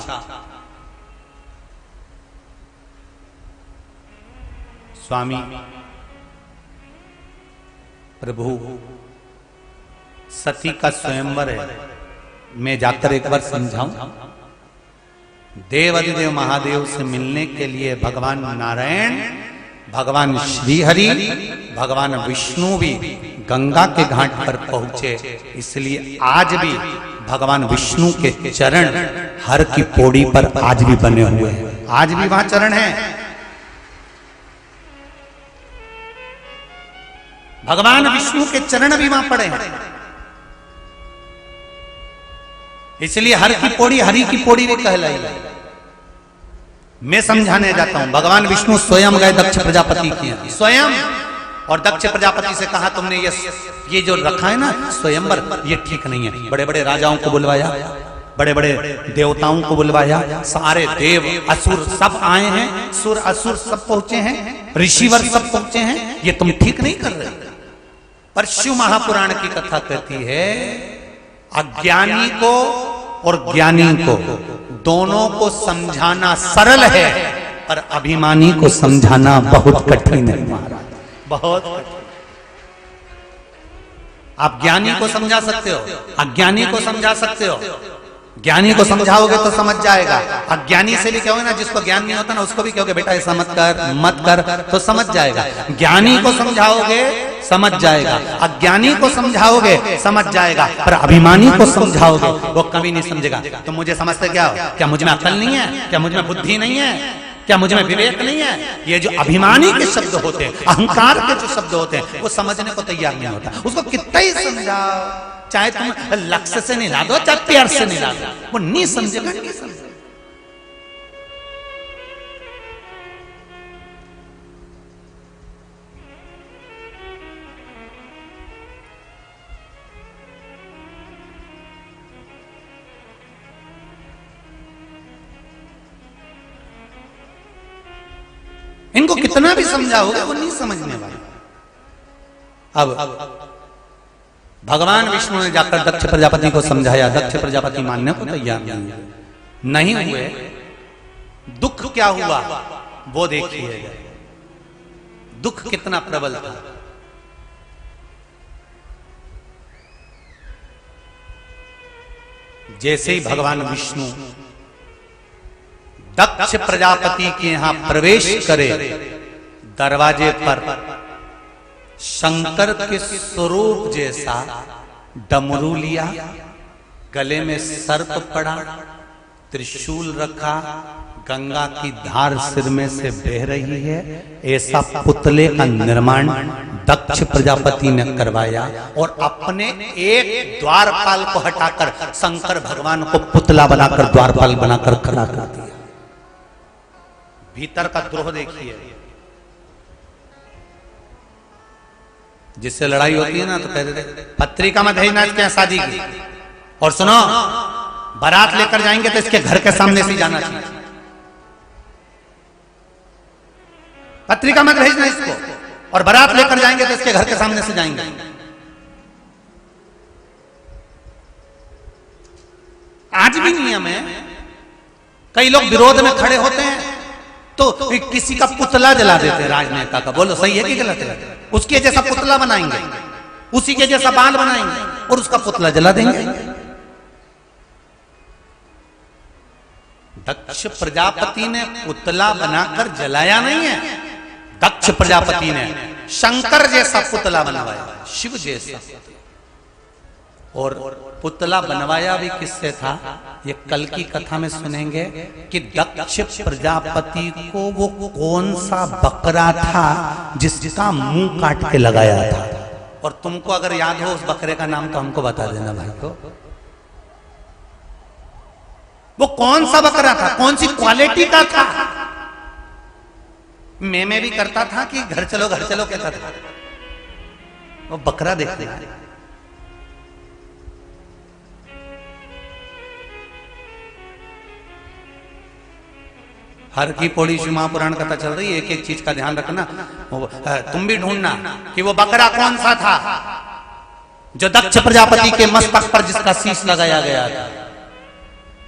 स्वामी प्रभु सती का स्वयंवर है, मैं जाकर एक बार समझाऊं। देव अधिदेव महादेव से मिलने के लिए भगवान नारायण, भगवान श्रीहरि, भगवान विष्णु भी गंगा के घाट पर पहुंचे। इसलिए आज भी भगवान विष्णु के चरण हर की पौड़ी पर आज भी बने हुए हैं। आज भी वहां चरण है। भगवान विष्णु के चरण भी वहां पड़े हैं। इसलिए हर की पौड़ी हरि की पौड़ी भी कहलाई। मैं समझाने जाता हूं। भगवान विष्णु स्वयं गए दक्ष प्रजापति की स्वयं, और दक्ष प्रजापति से कहा तुमने ये जो रखा है ना स्वयंवर, ये ठीक नहीं है। बड़े बड़े राजाओं को बुलवाया, बड़े बड़े देवताओं को बुलवाया, सारे देव असुर सब आए हैं, सुर असुर सब पहुंचे हैं, ऋषिवर सब पहुंचे हैं, ये तुम ठीक नहीं कर रहे। पर शिव महापुराण की कथा कहती है अज्ञानी को और ज्ञानी को दोनों को समझाना सरल है, पर अभिमानी को समझाना बहुत कठिन है महाराज, बहुत कठिन। आप ज्ञानी को समझा सकते हो, अज्ञानी को समझा सकते हो। ज्ञानी को समझाओगे तो समझ जाएगा। अज्ञानी से भी कहोगे ना, जिसको ज्ञान नहीं होता ना उसको भी कहोगे बेटा ऐसा मत कर तो समझ जाएगा। ज्ञानी को समझाओगे समझ जाएगा, अज्ञानी को समझाओगे समझ जाएगा, पर अभिमानी को समझाओगे वो कभी नहीं समझेगा। तो मुझे समझते क्या हो? क्या मुझ में अकल नहीं है? क्या मुझ में बुद्धि नहीं है? क्या मुझ में विवेक नहीं है? ये जो अभिमानी के शब्द होते हैं, अहंकार के जो शब्द होते हैं, वो समझने को तैयार नहीं होता। उसको कितना ही समझाओ, चाहे तुम लक्ष्य से नहीं ला दो, चाहे प्यार से नहीं ला दो, वो नहीं समझेगा, नहीं समझेगा। इनको कितना भी समझाओगे वो नहीं समझने वाले। अब भगवान विष्णु ने जाकर दक्ष प्रजापति को समझाया, दक्ष प्रजापति मानने को तैयार नहीं हुए। दुख क्या हुआ वो देखिए, दुख कितना प्रबल था। जैसे ही भगवान विष्णु दक्ष प्रजापति के यहां प्रवेश करे, दरवाजे पर शंकर के स्वरूप जैसा डमरू लिया, गले में सर्प पड़ा, त्रिशूल रखा, गंगा की धार सिर में से बह रही है, ऐसा पुतले का निर्माण दक्ष प्रजापति ने करवाया और अपने एक द्वारपाल को हटाकर शंकर भगवान को पुतला बनाकर द्वारपाल बनाकर खड़ा कर दिया। भीतर का द्रोह देखिए। जिससे लड़ाई होती है ना तो कहते थे पत्रिका मत भेजना इसके शादी की, और सुनो बारात लेकर जाएंगे तो इसके घर के सामने से जाना चाहिए, पत्रिका मत भेजना इसको, और बारात लेकर जाएंगे तो इसके घर के सामने से जाएंगे। आज भी नियम है, कई लोग विरोध में खड़े होते हैं तो किसी का पुतला जला देते हैं, राजनेता का। बोलो सही है कि गलत है? उसके जैसा पुतला बनाएंगे, उसी के जैसा बाल बनाएंगे और उसका पुतला जला देंगे। दक्ष प्रजापति ने पुतला बनाकर जलाया नहीं है, दक्ष प्रजापति ने शंकर जैसा पुतला बनवाया, शिव जैसा। और पुतला बनवाया भी किससे था? ये कल की कथा में सुनेंगे कि दक्ष प्रजापति को वो कौन सा बकरा था जिसका मुंह काट के लगाया था। और तुमको अगर याद हो उस बकरे का नाम तो हमको बता देना भाई को। वो कौन सा बकरा था, कौन सी क्वालिटी का था? मैं भी करता था कि घर चलो कहता था। वो बकरा देखते हैं। हर की पौड़ी शिव महापुराण कथा चल रही है, एक एक चीज का ध्यान रखना। तुम भी ढूंढना कि वो बकरा कौन सा था जो दक्ष प्रजापति के मस्तक पर जिसका शीश लगाया गया था।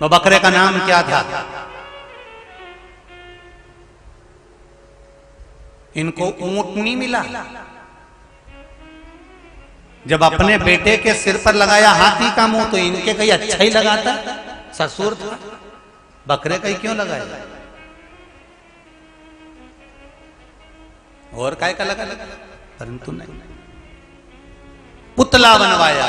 वो बकरे का नाम क्या था? इनको ऊंट नहीं मिला, जब अपने बेटे के सिर पर लगाया हाथी का मुंह तो इनके कहीं अच्छा ही लगाता, ससुर था, बकरे का ही क्यों लगाया? और काय का लगा, परंतु नहीं, पुतला बनवाया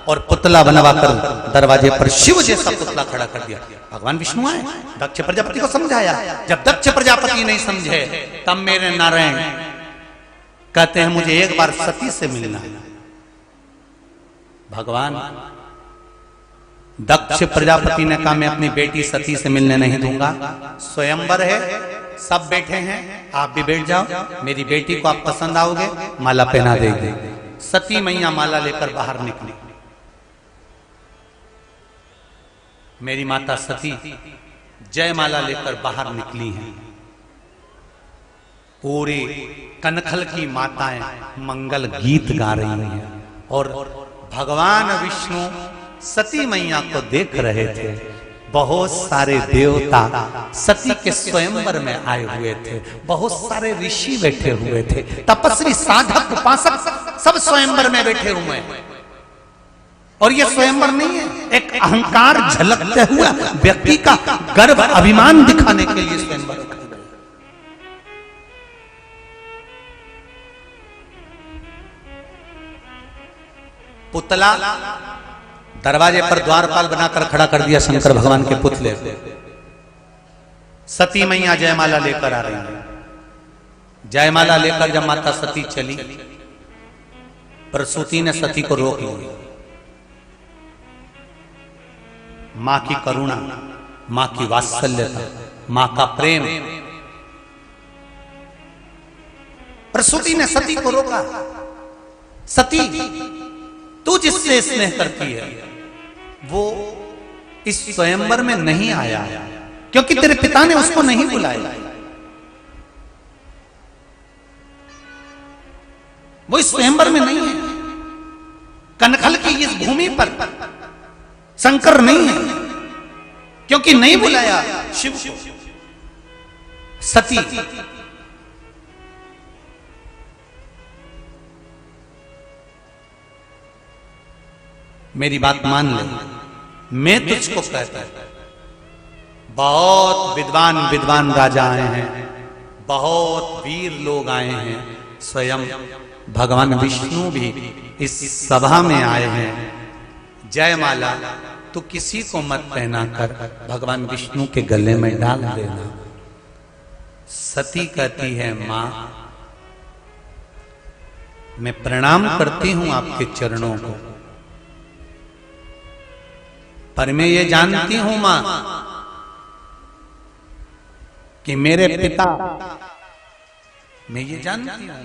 और पुतला बनवाकर दरवाजे पर शिव जैसा पुतला खड़ा कर दिया। भगवान विष्णु आए, दक्ष प्रजापति को समझाया। जब दक्ष प्रजापति नहीं समझे तब मेरे नारायण कहते हैं मुझे एक बार सती से मिलना है। भगवान दक्ष प्रजापति ने कहा मैं अपनी बेटी सती से मिलने नहीं दूंगा, स्वयंवर है, सब बैठे हैं, आप भी बैठ जाओ, मेरी बेटी को आप पसंद आओगे, माला पहना देंगे। सती मैया माला लेकर बाहर निकली। मेरी माता सती जयमाला लेकर बाहर निकली हैं। पूरी कनखल की माताएं मंगल गीत गा रही हैं और भगवान विष्णु सती मैया को देख रहे थे। बहुत सारे देवता सती के स्वयंवर में आए हुए थे, बहुत सारे ऋषि बैठे हुए थे, तपस्वी साधक उपासक सब स्वयंवर में बैठे हुए हैं। और ये स्वयंवर नहीं है, एक अहंकार झलकते हुआ व्यक्ति का गर्व अभिमान दिखाने के लिए स्वयंवर। पुतला दरवाजे पर द्वारपाल बनाकर खड़ा कर दिया शंकर भगवान के पुतले। सती मैया जयमाला लेकर आ रही है। जयमाला लेकर जब माता सती चली, प्रसूति ने सती को रोक लिया। मां की करुणा, मां की वात्सल्यता, मां का प्रेम, प्रसूति ने सती को रोका। सती, तू जिससे स्नेह करती है वो इस स्वयंवर में नहीं आया, क्योंकि तेरे पिता ने उसको नहीं बुलाया। वो इस स्वयंवर में नहीं है। कनखल की इस भूमि पर शंकर नहीं है, क्योंकि नहीं बुलाया शिव को। सती, मेरी बात मान ले, मैं तुझको कहता हूं, बहुत विद्वान विद्वान राजा आए हैं, बहुत वीर लोग आए हैं, स्वयं भगवान विष्णु भी इस सभा में आए हैं। जयमाला तू किसी को मत पहना कर, भगवान विष्णु के गले में डाल देना। सती कहती है, मां मैं प्रणाम करती हूं आपके चरणों को, पर मैं ये जानती हूं मां कि मेरे पिता, मैं ये जानती हूं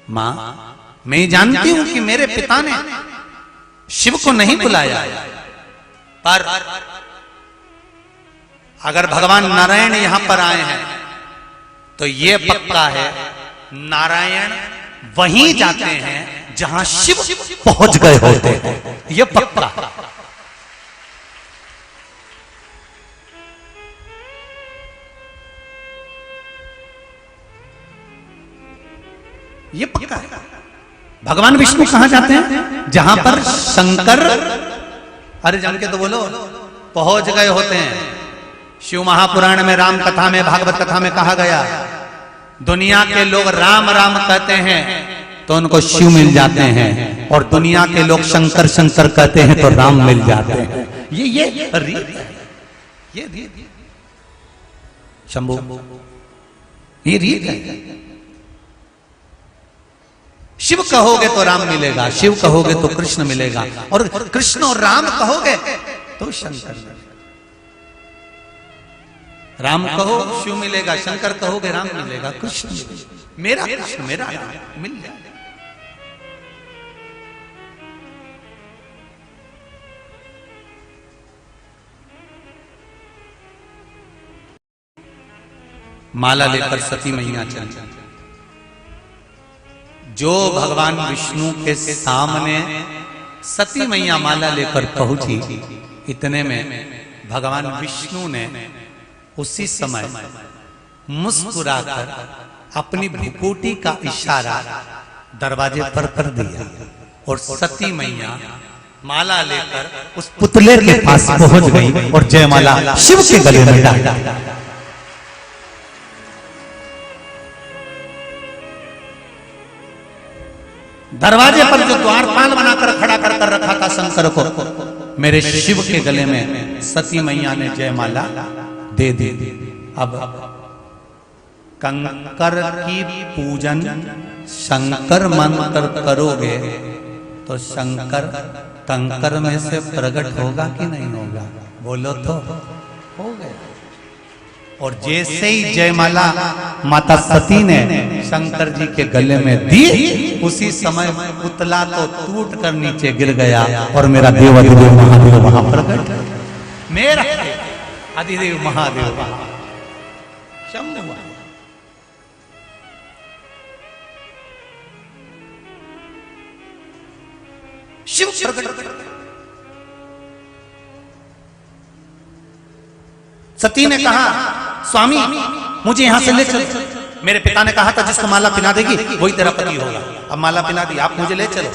मां, मैं ये जानती हूं कि मेरे पिता ने शिव को नहीं बुलाया, पर अगर भगवान नारायण यहां पर आए हैं तो ये पक्का है नारायण वहीं जाते हैं जहां शिव पहुंच गए होते हैं, ये पक्का। ये पक्का है। भगवान विष्णु कहां जाते हैं? जहां पर शंकर, अरे जम के तो बोलो, पहुंच गए होते हैं। शिव महापुराण में, राम कथा में, भागवत कथा में कहा गया, दुनिया के लोग राम राम कहते हैं तो उनको शिव मिल जाते हैं, और दुनिया के लोग शंकर शंकर कहते हैं तो राम मिल जाते हैं। ये रीत है, ये रीत, शंभू, ये रीत है। शिव कहोगे तो राम मिलेगा, शिव कहोगे तो कृष्ण मिलेगा, और कृष्ण और राम कहोगे तो शंकर मिलेगा। राम कहो शिव मिलेगा, शंकर कहोगे राम मिलेगा, कृष्ण मिलेगा, मेरा कृष्ण मेरा राम मिल जाएगा। माला लेकर सती मैया चली। जो भगवान विष्णु के सामने सती मैया माला लेकर पहुंची, इतने में भगवान विष्णु ने उसी समय मुस्कुराकर अपनी भ्रुकुटी का इशारा दरवाजे पर कर दिया, और सती मैया माला लेकर उस पुतले के पास पहुंच गई और जयमाला शिव के गले में डाल। दरवाजे पर जो द्वारपाल बनाकर खड़ा कर रखा था शंकर को, मेरे शिव के गले में सती मैया ने जयमाला दे दी। अब कंकर की पूजन शंकर मानकर करोगे तो शंकर कंकर में से प्रकट होगा कि नहीं होगा? बोलो तो हो गए। और जैसे ही जयमाला माता सती ने शंकर जी के गले में दी, उसी समय पुतला तो टूट कर नीचे गिर गया, और मेरा देव अधिदेव महादेव वहां प्रकट, मेरा अधिदेव महादेव शंभु। शिव प्रकट। सती ने कहा, स्वामी मुझे यहां से ले चलो। मेरे पिता ने कहा था जिसको माला पिला देगी वही तेरा पति होगा। अब माला पिला दी, आप मुझे ले चलो।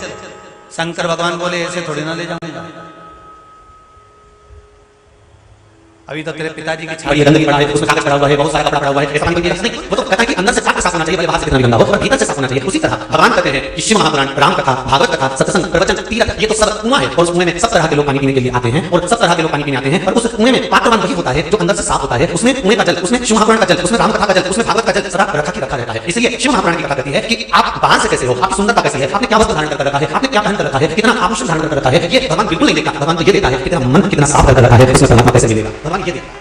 शंकर भगवान बोले, ऐसे थोड़ी ना ले जाऊंगा, अभी तो तेरे पिताजी की छाती कागज पड़ा हुआ है, बहुत सारा कपड़ा पड़ा हुआ है, वो तो कहता है कि अंदर से साफ होना चाहिए, भले बाहर से कितना भी गंदा हो, पर भीतर से साफ होना चाहिए। उसी तरह भगवान कहते हैं कि शिव महापुराण, राम कथा, भागवत कथा, सत्संग, प्रवचन, तीर्थ, ये तो सब कुआं है और उस कुएं में सब तरह के लोग पानी पीने के लिए आते हैं और सब तरह के लोग पानी पीने आते हैं। और उस कुएं में पात्रवान वही होता है जो अंदर से साफ होता है। उसमें कुएं का जल, उसमें शिव महापुराण का जल, उसमें राम कथा का जल, उसमें भागवत का जल सदा रखा रहता है। इसलिए शिव महापुराण की कथा कहती है कि आप बाहर से कैसे हो, आपकी सुंदरता कैसी है, आपने क्या वस्त्र धारण कर रखा है, आपने क्या पहन कर रखा है, कितना आभूषण धारण कर रखा है, ये भगवान बिल्कुल नहीं देखता। भगवान तो ये देखता है कितना मन कितना साफ कर रखा है, इसमें परमात्मा कैसे मिलेगा, भगवान ये देखता है।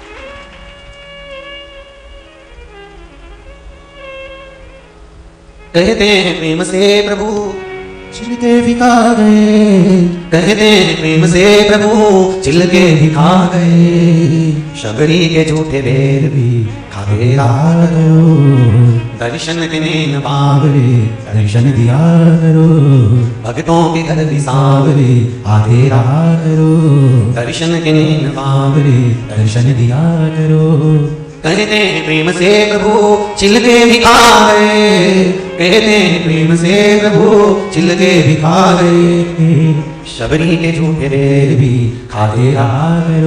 कहते हैं प्रेम से प्रभु चिलके भिखा गए, कहते हैं प्रेम से प्रभु चिलके भिखा गए, शबरी के झूठे बेर भी खावे करो, दर्शन देने न बावरे दर्शन दिया करो, भक्तों के घर भी सांवरे आधे रहा करो, दर्शन देने न बावरे दर्शन दिया करो। कहते हैं प्रेम से प्रभु चिलके भिखा गए, कहते हैं प्रेम से प्रभु चिलके भिखा गए, शबरी के झूठे बेर भी खाते रहा करो।